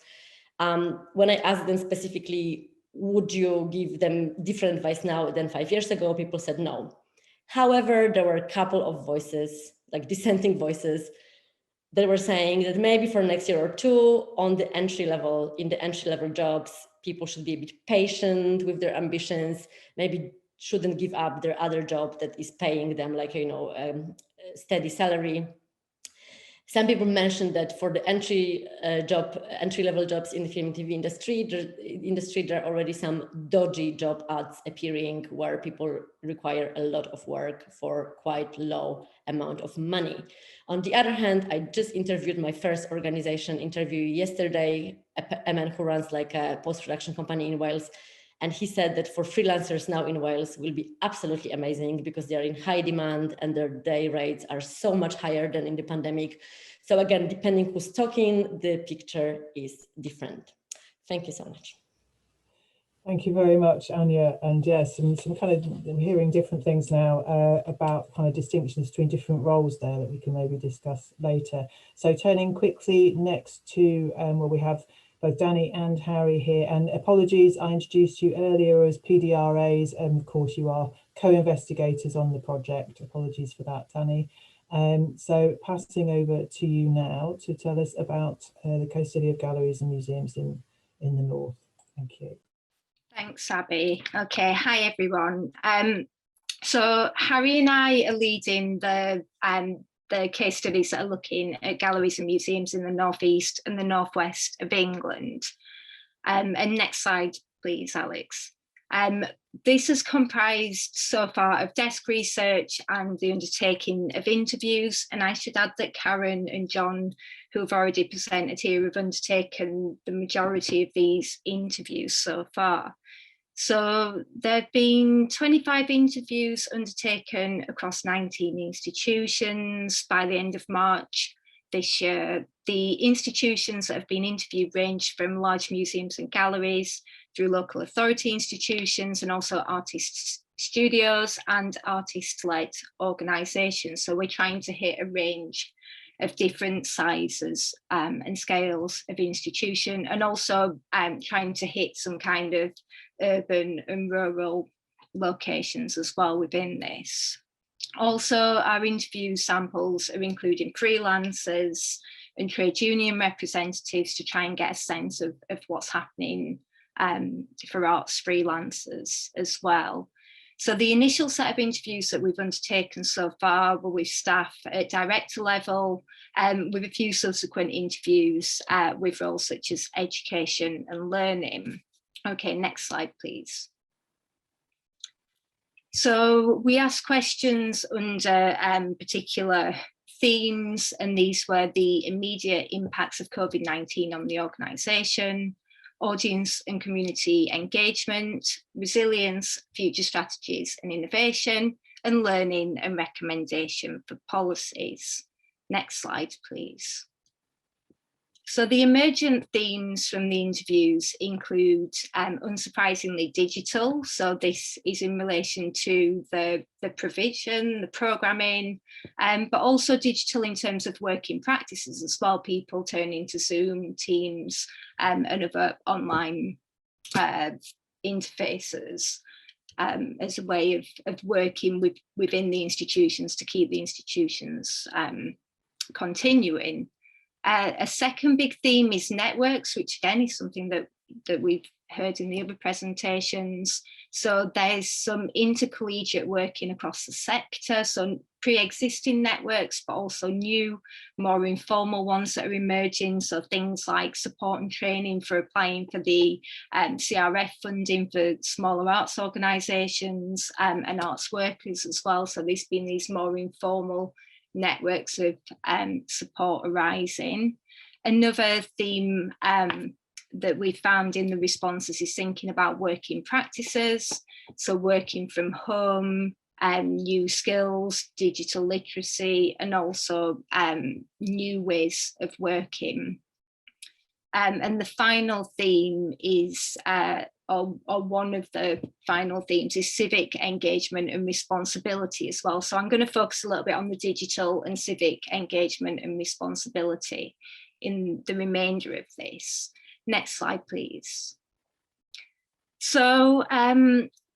When I asked them specifically, would you give them different advice now than 5 years ago? People said no. However, there were a couple of voices, like dissenting voices, that were saying that maybe for next year or two in the entry level jobs, people should be a bit patient with their ambitions, maybe shouldn't give up their other job that is paying them like, steady salary. Some people mentioned that for the entry-level jobs in the film and TV industry, there are already some dodgy job ads appearing where people require a lot of work for quite low amount of money. On the other hand, I just interviewed my first organization interview yesterday, a man who runs like a post-production company in Wales. And he said that for freelancers now in Wales will be absolutely amazing because they are in high demand and their day rates are so much higher than in the pandemic. So again, depending who's talking, the picture is different. Thank you so much. Thank you very much, Ania. And yes, some kind of hearing different things now about kind of distinctions between different roles there that we can maybe discuss later. So turning quickly next to where we have both Danny and Harry here, and apologies, I introduced you earlier as PDRAs, and of course you are co-investigators on the project. Apologies for that, Danny. So passing over to you now to tell us about the case study of galleries and museums in the North. Thank you. Thanks, Abby. Okay, hi everyone. So Harry and I are leading the case studies that are looking at galleries and museums in the Northeast and the Northwest of England. And next slide, please, Alex. This has comprised so far of desk research and the undertaking of interviews. And I should add that Karen and John, who have already presented here, have undertaken the majority of these interviews so far. So there have been 25 interviews undertaken across 19 institutions by the end of March this year. The institutions that have been interviewed range from large museums and galleries through local authority institutions and also artists' studios and artist-led organisations. So we're trying to hit a range of different sizes and scales of institution, and also trying to hit some kind of urban and rural locations as well within this. Also, our interview samples are including freelancers and trade union representatives to try and get a sense of what's happening for arts freelancers as well. So the initial set of interviews that we've undertaken so far were with staff at director level, with a few subsequent interviews with roles such as education and learning. Okay, next slide, please. So we asked questions under particular themes, and these were the immediate impacts of COVID-19 on the organisation, audience and community engagement, resilience, future strategies and innovation, and learning and recommendation for policies. Next slide, please. So the emergent themes from the interviews include, unsurprisingly, digital. So this is in relation to the provision, the programming, but also digital in terms of working practices as well, people turning to Zoom, Teams, and other online interfaces as a way of working within the institutions to keep the institutions continuing. A second big theme is networks, which again is something that we've heard in the other presentations. So there's some intercollegiate working across the sector, so pre-existing networks, but also new, more informal ones that are emerging. So things like support and training for applying for the CRF funding for smaller arts organisations and arts workers as well. So there's been these more informal networks of support arising. Another theme that we found in the responses is thinking about working practices, so working from home, new skills, digital literacy, and also new ways of working. And the final theme is, or one of the final themes is civic engagement and responsibility as well. So I'm going to focus a little bit on the digital and civic engagement and responsibility in the remainder of this. Next slide, please. So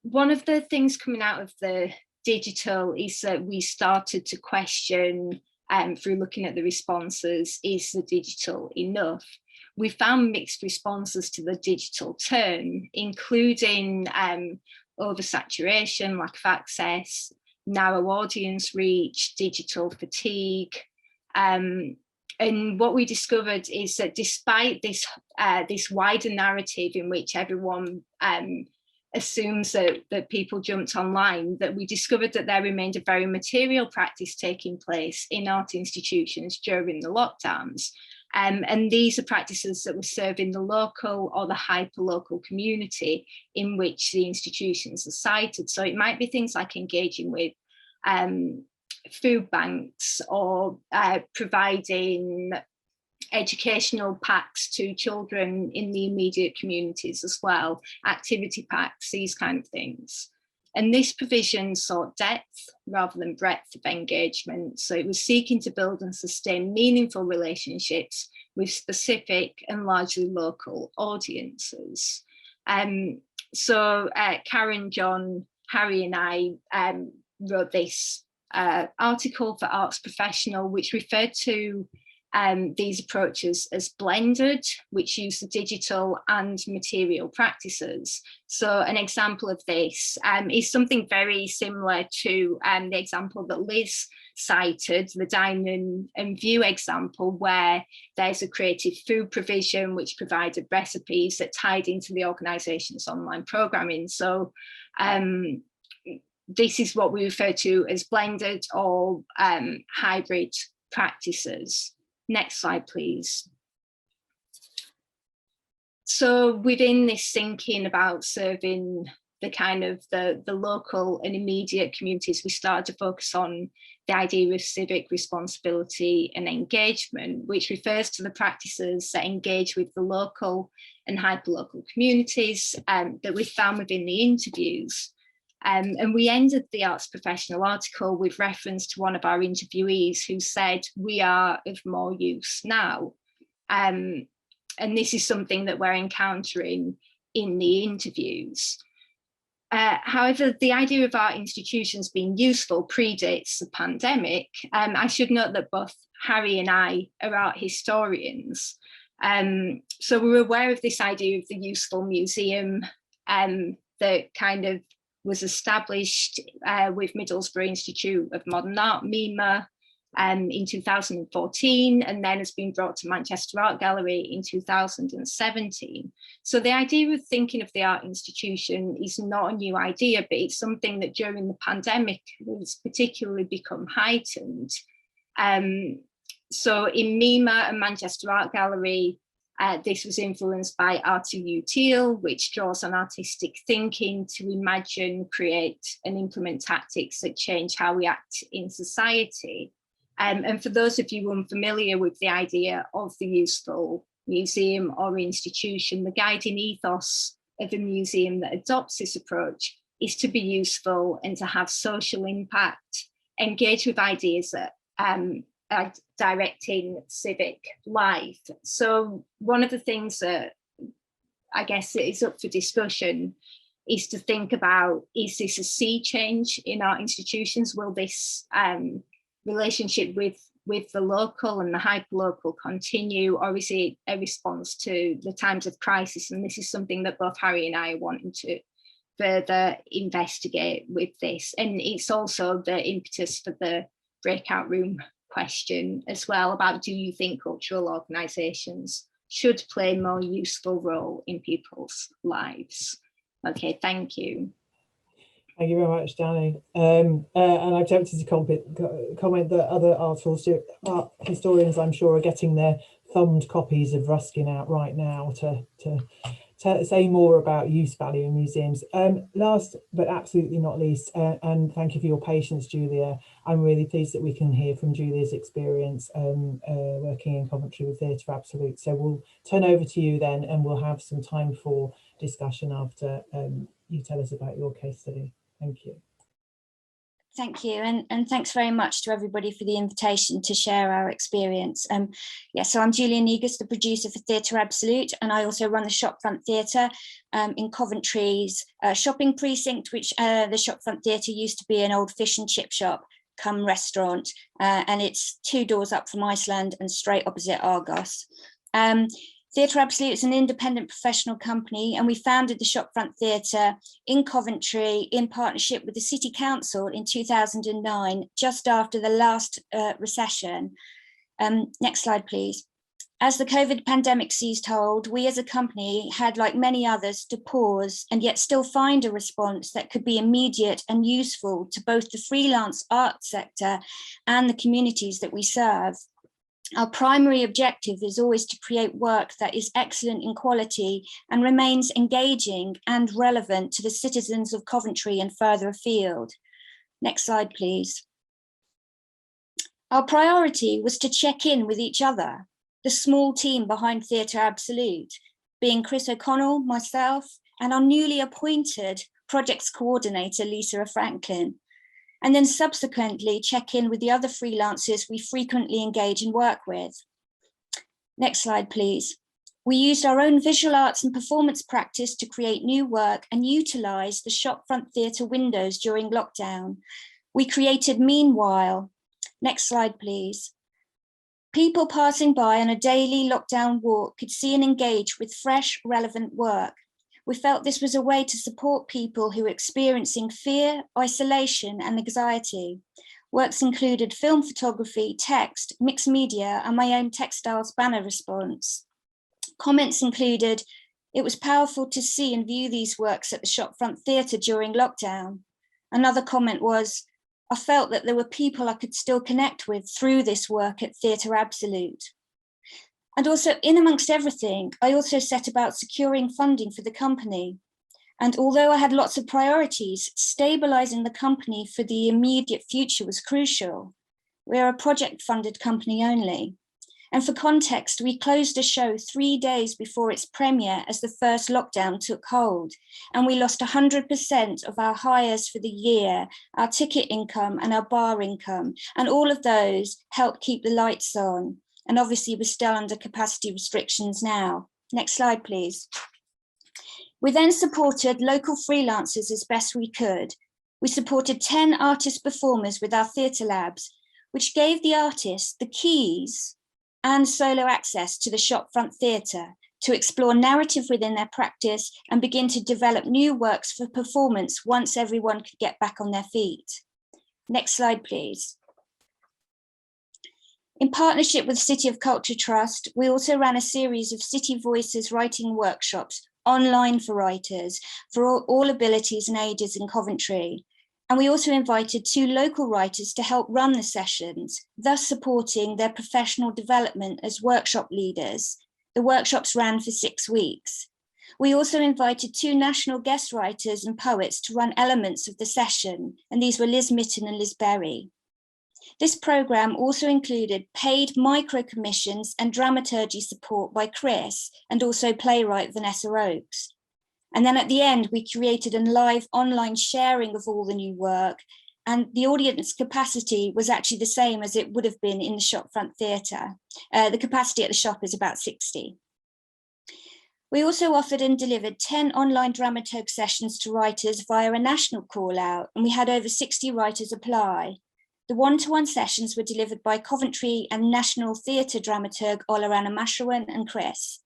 one of the things coming out of the digital is that we started to question, through looking at the responses, is the digital enough? We found mixed responses to the digital turn, including oversaturation, lack of access, narrow audience reach, digital fatigue. And what we discovered is that despite this, this wider narrative in which everyone assumes that people jumped online, that we discovered that there remained a very material practice taking place in art institutions during the lockdowns. And these are practices that were serving the local or the hyper-local community in which the institutions are sited. So it might be things like engaging with food banks or providing educational packs to children in the immediate communities as well, activity packs, these kind of things. And this provision sought depth rather than breadth of engagement. So it was seeking to build and sustain meaningful relationships with specific and largely local audiences. So Karen, John, Harry and I wrote this article for Arts Professional, which referred to these approaches as blended, which use the digital and material practices. So an example of this is something very similar to the example that Liz cited, the dine and view example, where there's a creative food provision which provided recipes that tied into the organisation's online programming. So this is what we refer to as blended or hybrid practices. Next slide, please. So within this thinking about serving the kind of the local and immediate communities, we started to focus on the idea of civic responsibility and engagement, which refers to the practices that engage with the local and hyperlocal communities that we found within the interviews. And we ended the Arts Professional article with reference to one of our interviewees who said, "We are of more use now." And this is something that we're encountering in the interviews. However, the idea of art institutions being useful predates the pandemic. I should note that both Harry and I are art historians. So we're aware of this idea of the useful museum that kind of was established with Middlesbrough Institute of Modern Art, MIMA, in 2014, and then has been brought to Manchester Art Gallery in 2017. So the idea of thinking of the art institution is not a new idea, but it's something that during the pandemic has particularly become heightened. So in MIMA and Manchester Art Gallery, this was influenced by Art of Util, which draws on artistic thinking to imagine, create and implement tactics that change how we act in society. And for those of you unfamiliar with the idea of the useful museum or institution, the guiding ethos of a museum that adopts this approach is to be useful and to have social impact, engage with ideas that are directing civic life. So one of the things that I guess is up for discussion is to think about, is this a sea change in our institutions? Will this relationship with with the local and the hyperlocal continue, or is it a response to the times of crisis? And this is something that both Harry and I are wanting to further investigate with this. And it's also the impetus for the breakout room question as well, about, do you think cultural organisations should play a more useful role in people's lives? Okay, thank you. Thank you very much, Danny. And I'm tempted to comment that other art historians, I'm sure, are getting their thumbed copies of Ruskin out right now to say more about use value in museums. Last but absolutely not least, and thank you for your patience, Julia. I'm really pleased that we can hear from Julia's experience working in Coventry with Theatre Absolute. So we'll turn over to you then, and we'll have some time for discussion after you tell us about your case study. Thank you. Thank you, and thanks very much to everybody for the invitation to share our experience. So I'm Julia Negus, the producer for Theatre Absolute, and I also run the Shopfront Theatre in Coventry's shopping precinct, which the Shopfront Theatre used to be an old fish and chip shop come restaurant, and it's 2 doors up from Iceland and straight opposite Argos. Theatre Absolute is an independent professional company, and we founded the Shopfront Theatre in Coventry in partnership with the City Council in 2009, just after the last recession. Next slide, please. As the COVID pandemic seized hold, we as a company had, like many others, to pause and yet still find a response that could be immediate and useful to both the freelance art sector and the communities that we serve. Our primary objective is always to create work that is excellent in quality and remains engaging and relevant to the citizens of Coventry and further afield. Next slide, please. Our priority was to check in with each other, the small team behind Theatre Absolute, being Chris O'Connell, myself, and our newly appointed projects coordinator, Lisa Franklin, and then subsequently check in with the other freelancers we frequently engage and work with. Next slide, please. We used our own visual arts and performance practice to create new work and utilise the Shopfront Theatre windows during lockdown. We created Meanwhile. Next slide, please. People passing by on a daily lockdown walk could see and engage with fresh, relevant work. We felt this was a way to support people who were experiencing fear, isolation, and anxiety. Works included film photography, text, mixed media, and my own textiles banner response. Comments included, "It was powerful to see and view these works at the Shopfront Theatre during lockdown." Another comment was, "I felt that there were people I could still connect with through this work at Theatre Absolute." And also, in amongst everything, I also set about securing funding for the company. And although I had lots of priorities, stabilising the company for the immediate future was crucial. We're a project-funded company only. And for context, we closed a show 3 days before its premiere as the first lockdown took hold. And we lost 100% of our hires for the year, our ticket income and our bar income. And all of those helped keep the lights on. And obviously we're still under capacity restrictions now. Next slide, please. We then supported local freelancers as best we could. We supported 10 artist performers with our theatre labs, which gave the artists the keys and solo access to the Shopfront Theatre to explore narrative within their practice and begin to develop new works for performance once everyone could get back on their feet. Next slide, please. In partnership with City of Culture Trust, we also ran a series of City Voices writing workshops online for writers for all abilities and ages in Coventry. And we also invited 2 local writers to help run the sessions, thus supporting their professional development as workshop leaders. The workshops ran for 6 weeks. We also invited 2 national guest writers and poets to run elements of the session, and these were Liz Mitten and Liz Berry. This programme also included paid micro-commissions and dramaturgy support by Chris and also playwright Vanessa Oakes. And then at the end, we created a live online sharing of all the new work, and the audience capacity was actually the same as it would have been in the Shopfront Theatre. The capacity at the shop is about 60. We also offered and delivered 10 online dramaturg sessions to writers via a national call out, and we had over 60 writers apply. The one-to-one sessions were delivered by Coventry and National Theatre dramaturg Ola Ranamashrawan and Chris.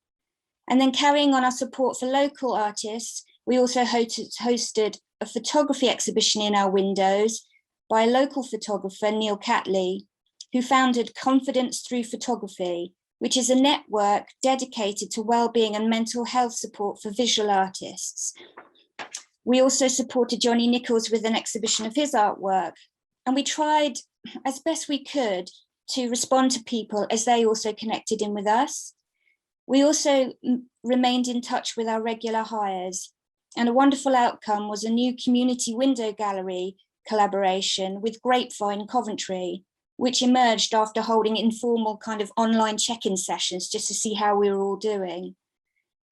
And then carrying on our support for local artists, we also hosted a photography exhibition in our windows by a local photographer, Neil Catley, who founded Confidence Through Photography, which is a network dedicated to well-being and mental health support for visual artists. We also supported Johnny Nichols with an exhibition of his artwork, and we tried as best we could to respond to people as they also connected in with us. We also remained in touch with our regular hires, and a wonderful outcome was a new community window gallery collaboration with Grapevine Coventry, which emerged after holding informal kind of online check-in sessions just to see how we were all doing.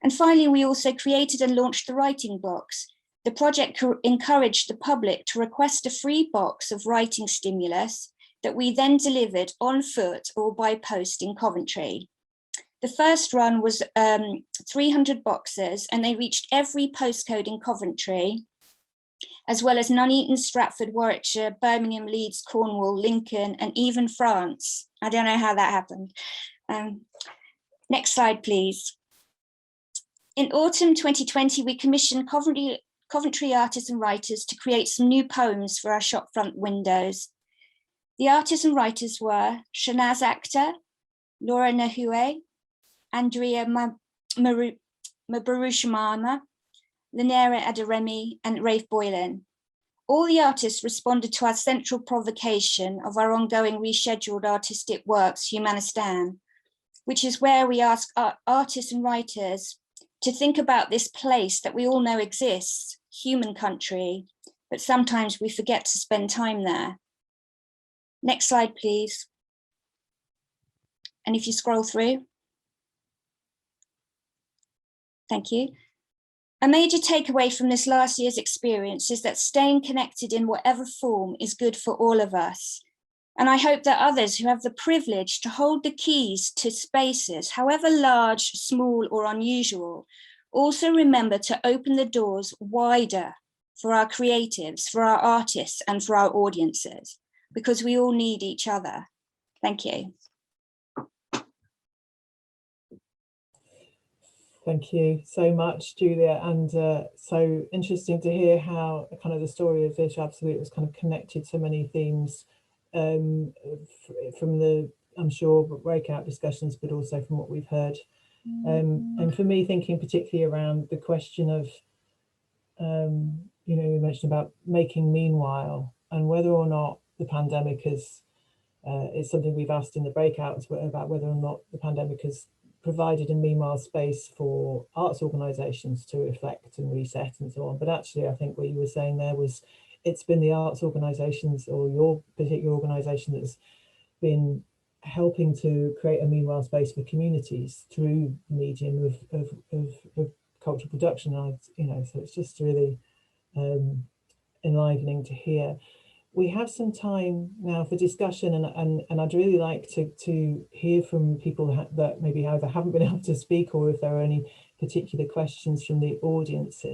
And finally, we also created and launched the writing box. The project encouraged the public to request a free box of writing stimulus that we then delivered on foot or by post in Coventry. The first run was 300 boxes, and they reached every postcode in Coventry, as well as Nuneaton, Stratford, Warwickshire, Birmingham, Leeds, Cornwall, Lincoln, and even France. I don't know how that happened. Next slide, please. In autumn 2020, we commissioned Coventry artists and writers to create some new poems for our shopfront windows. The artists and writers were Shanaz Akhtar, Laura Nahue, Andrea Mabarushamama, Linera Adaremi, and Rafe Boylan. All the artists responded to our central provocation of our ongoing rescheduled artistic works, Humanistan, which is where we ask our artists and writers to think about this place that we all know exists, human country, but sometimes we forget to spend time there. Next slide, please. And if you scroll through. Thank you. A major takeaway from this last year's experience is that staying connected in whatever form is good for all of us. And I hope that others who have the privilege to hold the keys to spaces, however large, small, or unusual, also remember to open the doors wider for our creatives, for our artists, and for our audiences, because we all need each other. Thank you. Thank you so much, Julia, and so interesting to hear how kind of the story of Virtual Absolute was kind of connected to many themes from the, I'm sure, breakout discussions, but also from what we've heard. And for me, thinking particularly around the question of, you know, you mentioned about making meanwhile, and whether or not the pandemic is something we've asked in the breakouts about whether or not the pandemic has provided a meanwhile space for arts organisations to reflect and reset and so on. But actually, I think what you were saying there was it's been the arts organisations or your particular organisation that's been helping to create a meanwhile space for communities through the medium of cultural production. And you know, so it's just really enlivening to hear. We have some time now for discussion, and I'd really like to hear from people that maybe either haven't been able to speak, or if there are any particular questions from the audience.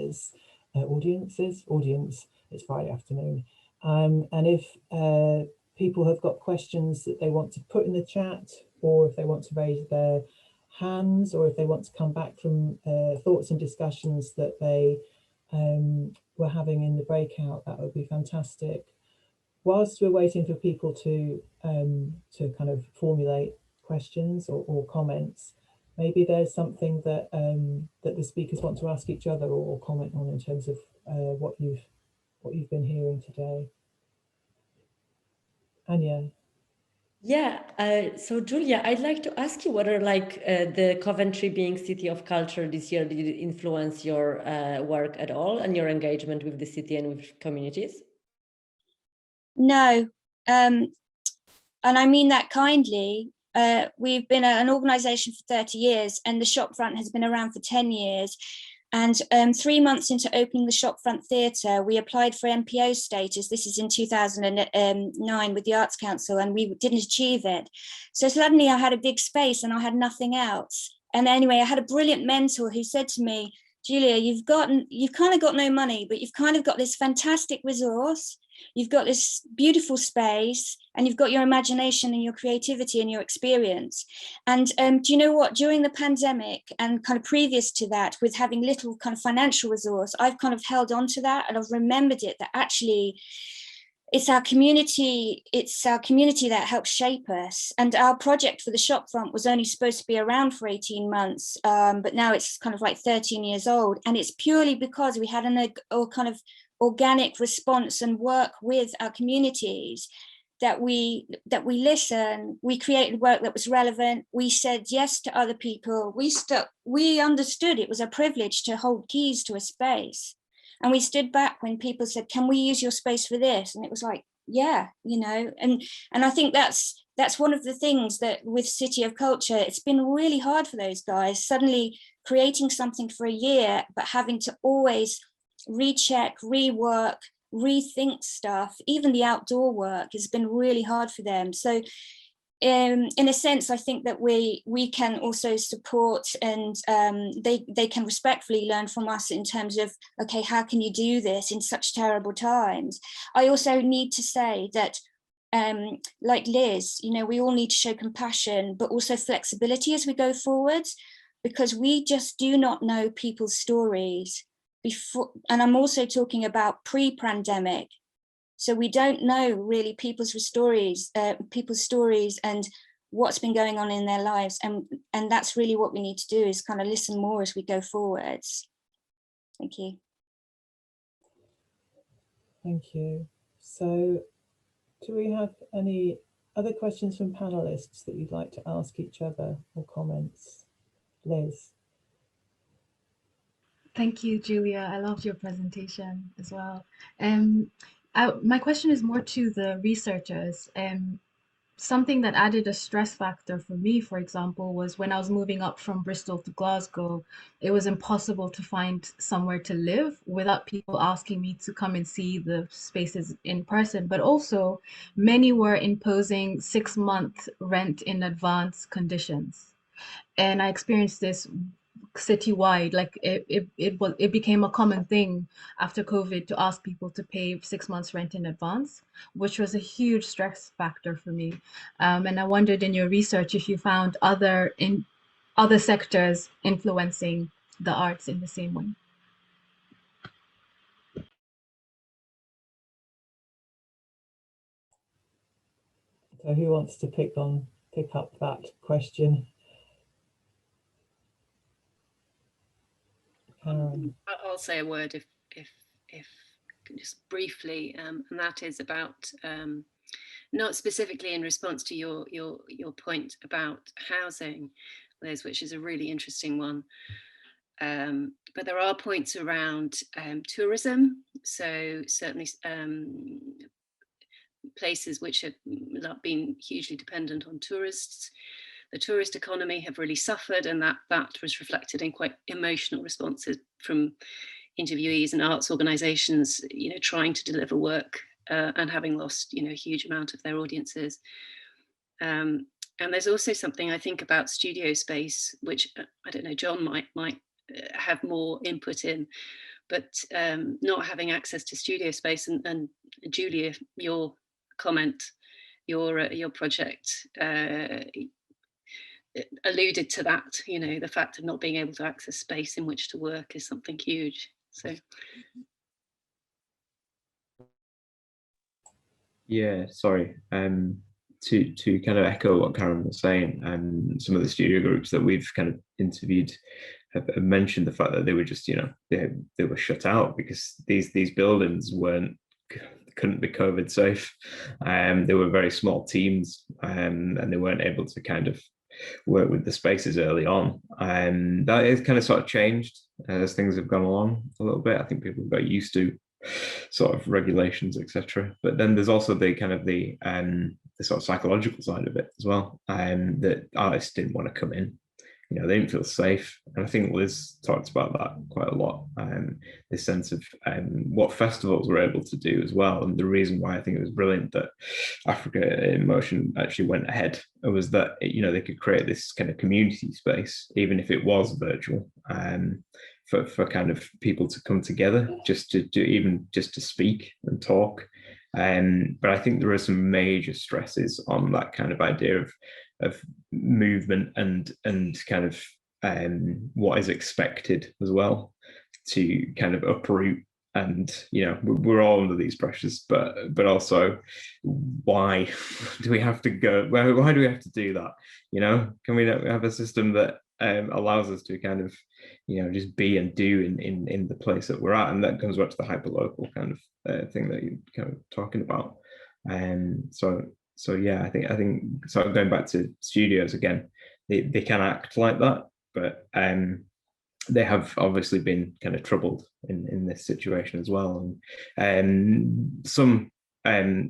It's Friday afternoon. And if people have got questions that they want to put in the chat, or if they want to raise their hands, or if they want to come back from thoughts and discussions that they were having in the breakout, that would be fantastic. Whilst we're waiting for people to kind of formulate questions or comments, maybe there's something that that the speakers want to ask each other or comment on in terms of what you've been hearing today. Ania. Yeah, so Julia, I'd like to ask you whether the Coventry being City of Culture this year, did it influence your work at all and your engagement with the city and with communities? No, and I mean that kindly. We've been an organisation for 30 years, and the Shopfront has been around for 10 years. And 3 months into opening the Shopfront Theatre, we applied for MPO status. This is in 2009 with the Arts Council, and we didn't achieve it. So suddenly I had a big space and I had nothing else. And anyway, I had a brilliant mentor who said to me, Julia, you've kind of got no money, but you've kind of got this fantastic resource. You've got this beautiful space, and you've got your imagination and your creativity and your experience. And do you know what? During the pandemic and kind of previous to that, with having little kind of financial resource, I've kind of held on to that, and I've remembered it, that actually it's our community that helps shape us. And our project for the shopfront was only supposed to be around for 18 months, but now it's kind of like 13 years old. And it's purely because we had a kind of organic response and work with our communities, that we listen, we created work that was relevant, we said yes to other people, we understood it was a privilege to hold keys to a space. And we stood back when people said, can we use your space for this? And it was like, yeah, you know, and I think that's one of the things that with City of Culture, it's been really hard for those guys, suddenly creating something for a year, but having to always recheck, rework, rethink stuff. Even the outdoor work has been really hard for them. So in a sense, I think that we can also support, and they can respectfully learn from us in terms of, okay, how can you do this in such terrible times? I also need to say that like Liz, you know, we all need to show compassion, but also flexibility as we go forwards, because we just do not know people's stories before. And I'm also talking about pre-pandemic. So we don't know really people's stories and what's been going on in their lives. And that's really what we need to do, is kind of listen more as we go forwards. Thank you. Thank you. So do we have any other questions from panelists that you'd like to ask each other, or comments? Liz. Thank you, Julia. I loved your presentation as well. My question is more to the researchers. Something that added a stress factor for me, for example, was when I was moving up from Bristol to Glasgow, it was impossible to find somewhere to live without people asking me to come and see the spaces in person. But also, many were imposing 6-month rent in advance conditions. And I experienced this citywide. Like it became a common thing after COVID to ask people to pay 6 months rent in advance, which was a huge stress factor for me. And I wondered in your research if you found other sectors influencing the arts in the same way. So who wants to pick up that question? I'll say a word if just briefly, and that is about not specifically in response to your point about housing, Liz, which is a really interesting one. But there are points around tourism. So certainly places which have been hugely dependent on tourists. The tourist economy have really suffered, and that was reflected in quite emotional responses from interviewees and arts organisations, you know, trying to deliver work and having lost, you know, a huge amount of their audiences. And there's also something I think about studio space, which I don't know, John might have more input in, but not having access to studio space, and Julia, your comment, your project alluded to that, you know, the fact of not being able to access space in which to work is something huge. So yeah, sorry, to kind of echo what Karen was saying, some of the studio groups that we've kind of interviewed have mentioned the fact that they were just, you know, they were shut out because these buildings couldn't be COVID safe. They were very small teams, and they weren't able to kind of work with the spaces early on. That is kind of sort of changed as things have gone along a little bit. I think people got used to sort of regulations, etc. But then there's also the kind of the sort of psychological side of it as well, that artists didn't want to come in. You know, they didn't feel safe. And I think Liz talked about that quite a lot, this sense of what festivals were able to do as well. And the reason why I think it was brilliant that Africa in Motion actually went ahead was that, you know, they could create this kind of community space, even if it was virtual, for kind of people to come together just to speak and talk. But I think there are some major stresses on that kind of idea of movement and kind of what is expected as well, to kind of uproot. And we're all under these pressures, but also, why do we have to go? Why do we have to do that? Can we have a system that allows us to kind of just be and do in the place that we're at? And that comes back to the hyperlocal kind of thing that you're kind of talking about. So yeah, I think so. Going back to studios again, they can act like that, but they have obviously been kind of troubled in this situation as well. And some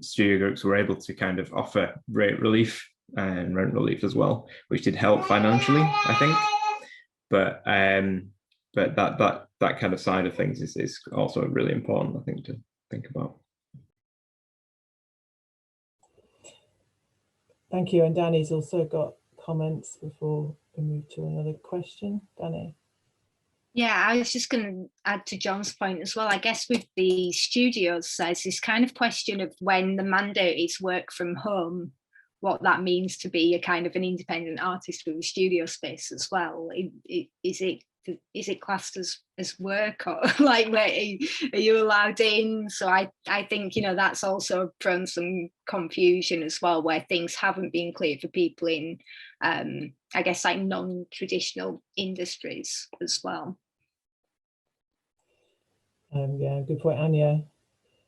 studio groups were able to kind of offer rate relief and rent relief as well, which did help financially, I think. But that kind of side of things is also really important, I think, to think about. Thank you. And Danny's also got comments before we move to another question. Danny. Yeah, I was just going to add to John's point as well. I guess with the studios, there's this kind of question of when the mandate is work from home, what that means to be a kind of an independent artist with a studio space as well. Is it classed as work, or like, where are you allowed in? So I think that's also thrown some confusion as well, where things haven't been clear for people in I guess like non-traditional industries as well. Yeah, good point, Ania.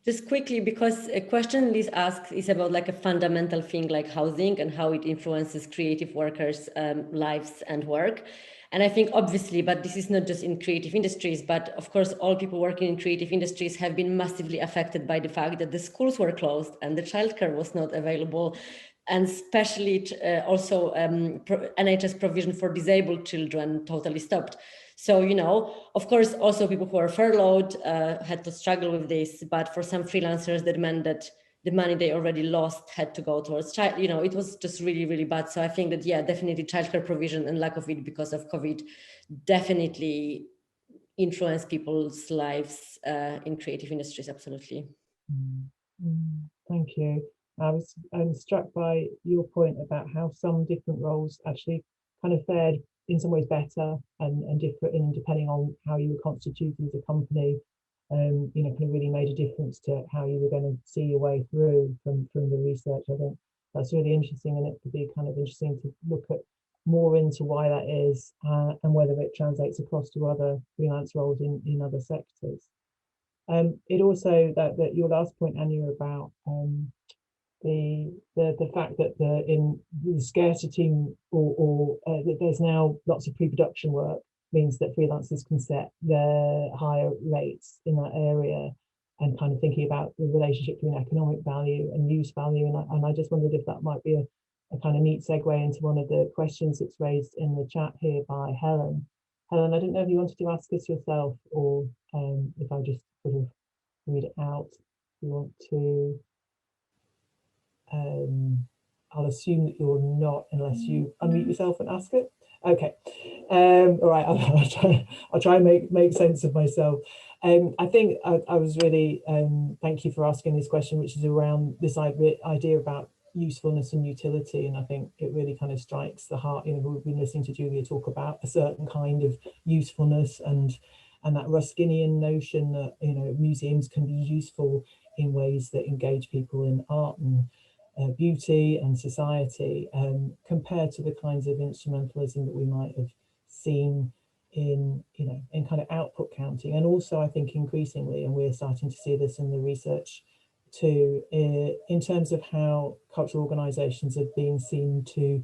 Just quickly, because a question Liz asks is about like a fundamental thing like housing and how it influences creative workers' lives and work. And I think obviously, but this is not just in creative industries, but of course, all people working in creative industries have been massively affected by the fact that the schools were closed and the childcare was not available. And especially also NHS provision for disabled children totally stopped. So, of course, also people who are furloughed had to struggle with this, but for some freelancers, that meant that the money they already lost had to go towards child, it was just really, really bad. So I think that, yeah, definitely childcare provision and lack of it because of COVID definitely influence people's lives in creative industries, absolutely. Thank you. I was struck by your point about how some different roles actually kind of fared in some ways better and different, and depending on how you were constituted as a company, kind of really made a difference to how you were going to see your way through from the research. I think that's really interesting, and it could be kind of interesting to look at more into why that is and whether it translates across to other freelance roles in other sectors. It also, that your last point, Ania, about the fact that in the scarcity or that there's now lots of pre-production work means that freelancers can set their higher rates in that area, and kind of thinking about the relationship between economic value and use value. And I just wondered if that might be a kind of neat segue into one of the questions that's raised in the chat here by Helen. Helen, I didn't know if you wanted to ask this yourself, or if I just sort of read it out. If you want to, I'll assume that you're not, unless you unmute yourself and ask it. Okay. All right. I'll try and make sense of myself. I think I was really thank you for asking this question, which is around this idea about usefulness and utility. And I think it really kind of strikes the heart. We've been listening to Julia talk about a certain kind of usefulness and that Ruskinian notion that museums can be useful in ways that engage people in art and beauty and society, compared to the kinds of instrumentalism that we might have seen in kind of output counting. And also I think increasingly, and we're starting to see this in the research too, in terms of how cultural organisations have been seen to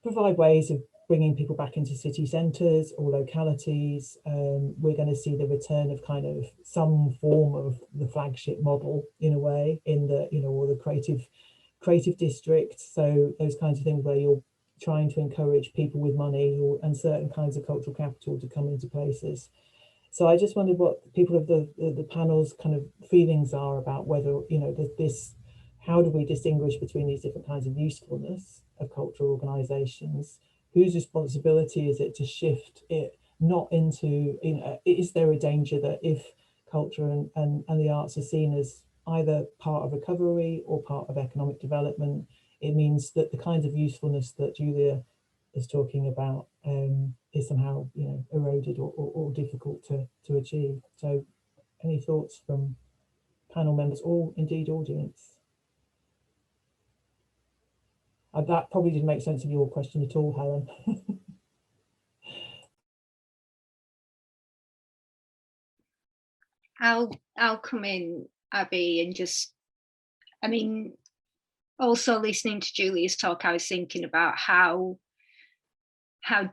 provide ways of bringing people back into city centres or localities. We're going to see the return of kind of some form of the flagship model in a way, in the or the creative district. So those kinds of things where you're trying to encourage people with money and certain kinds of cultural capital to come into places. So I just wondered what people of the panel's kind of feelings are about whether how do we distinguish between these different kinds of usefulness of cultural organisations? Whose responsibility is it to shift it not into, is there a danger that if culture and the arts are seen as either part of recovery or part of economic development. It means that the kinds of usefulness that Julia is talking about is somehow, you know, eroded or difficult to achieve. So any thoughts from panel members or indeed audience? That probably didn't make sense of your question at all, Helen. I'll come in, Abby, and just, I mean, also listening to Julia's talk, I was thinking about how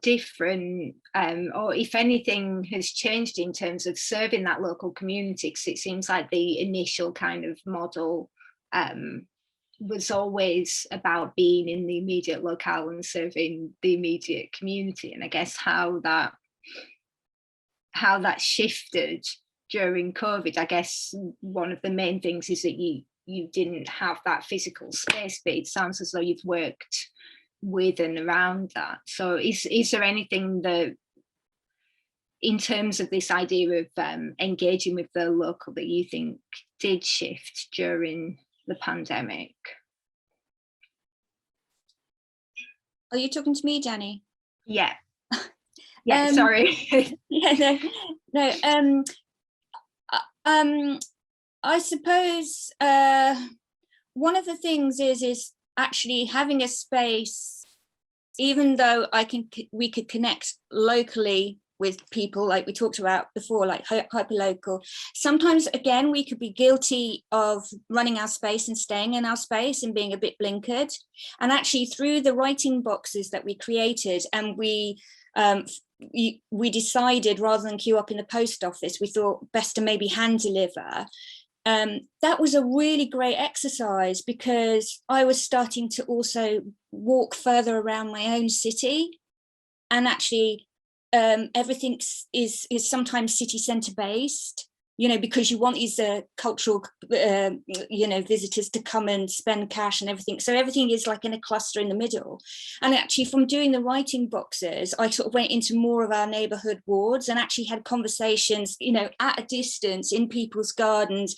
different, or if anything has changed in terms of serving that local community, because it seems like the initial kind of model was always about being in the immediate locale and serving the immediate community. And I guess how that shifted during COVID, I guess one of the main things is that you didn't have that physical space, but it sounds as though you've worked with and around that. So is there anything that, in terms of this idea of engaging with the local, that you think did shift during the pandemic? Are you talking to me, Danny? Yeah. Yeah, sorry. Yeah, no. I suppose one of the things is actually having a space, even though we could connect locally with people, like we talked about before, like hyperlocal. Sometimes, again, we could be guilty of running our space and staying in our space and being a bit blinkered. And actually, through the writing boxes that we created, and we decided, rather than queue up in the post office, we thought best to maybe hand deliver. That was a really great exercise, because I was starting to also walk further around my own city, and actually everything is sometimes city centre based, you know, because you want these cultural you know, visitors to come and spend cash and everything, so everything is like in a cluster in the middle. And actually, from doing the writing boxes, I sort of went into more of our neighbourhood wards and actually had conversations, you know, at a distance in people's gardens,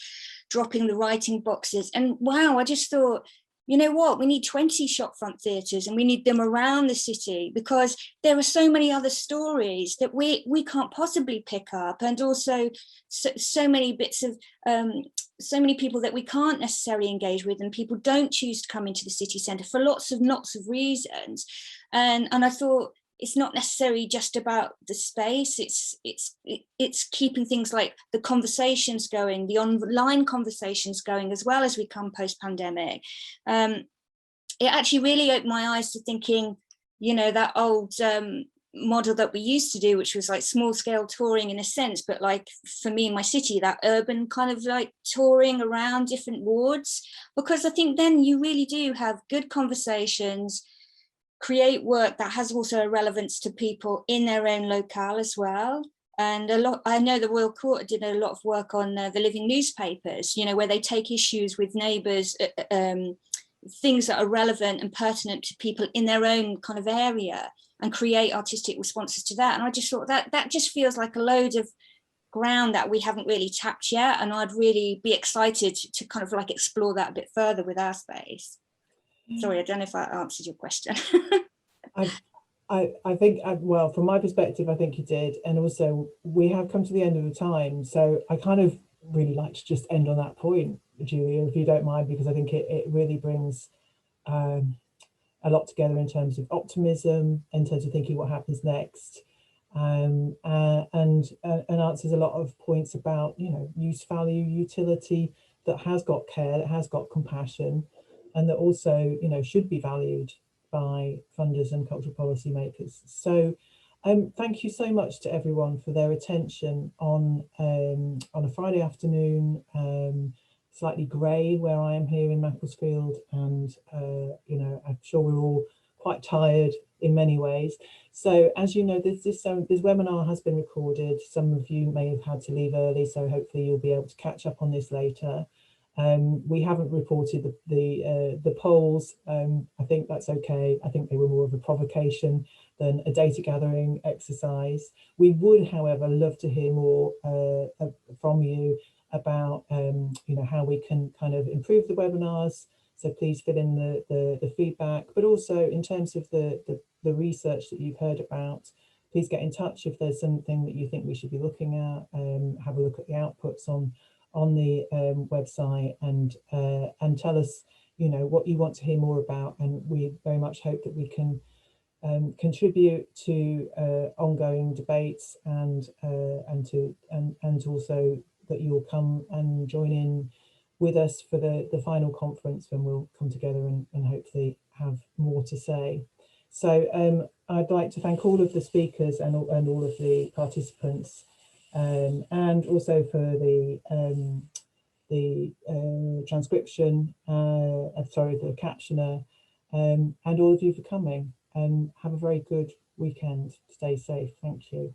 dropping the writing boxes. And wow, I just thought, you know what, we need 20 shopfront theatres, and we need them around the city, because there are so many other stories that we can't possibly pick up, and also so many bits of so many people that we can't necessarily engage with, and people don't choose to come into the city centre for lots of reasons. And I thought, it's not necessarily just about the space, it's keeping things like the conversations going, the online conversations going, as well as we come post-pandemic. It actually really opened my eyes to thinking, you know, that old model that we used to do, which was like small scale touring in a sense, but like for me in my city, that urban kind of like touring around different wards, because I think then you really do have good conversations, create work that has also a relevance to people in their own locale as well. And I know the Royal Court did a lot of work on the living newspapers, you know, where they take issues with neighbours, things that are relevant and pertinent to people in their own kind of area, and create artistic responses to that. And I just thought that just feels like a load of ground that we haven't really tapped yet. And I'd really be excited to kind of like explore that a bit further with our space. Sorry, I don't know if that answers your question. I think, well, from my perspective, I think you did. And also, we have come to the end of the time. So I kind of really like to just end on that point, Julia, if you don't mind, because I think it really brings a lot together in terms of optimism, in terms of thinking what happens next, and answers a lot of points about, you know, use value, utility, that has got care, that has got compassion, and that also, you know, should be valued by funders and cultural policy makers. So thank you so much to everyone for their attention on a Friday afternoon, slightly grey where I am here in Macclesfield, and you know, I'm sure we're all quite tired in many ways. So as you know, this webinar has been recorded. Some of you may have had to leave early, so hopefully you'll be able to catch up on this later. We haven't reported the polls. I think that's okay. I think they were more of a provocation than a data gathering exercise. We would, however, love to hear more from you. about you know, how we can kind of improve the webinars. So please fill in the feedback, but also in terms of the research that you've heard about, please get in touch if there's something that you think we should be looking at. Have a look at the outputs on the website, and tell us, you know, what you want to hear more about. And we very much hope that we can contribute to ongoing debates, and also that you'll come and join in with us for the final conference, when we'll come together and hopefully have more to say. So I'd like to thank all of the speakers and all of the participants, and also for the transcription, sorry, the captioner, and all of you for coming. And have a very good weekend. Stay safe. Thank you.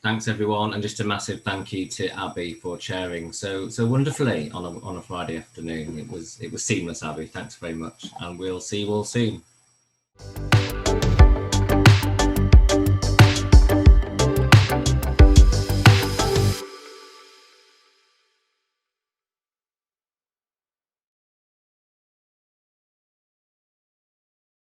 Thanks everyone, and just a massive thank you to Abby for chairing so wonderfully on a Friday afternoon. It was seamless, Abby. Thanks very much, and we'll see you all soon.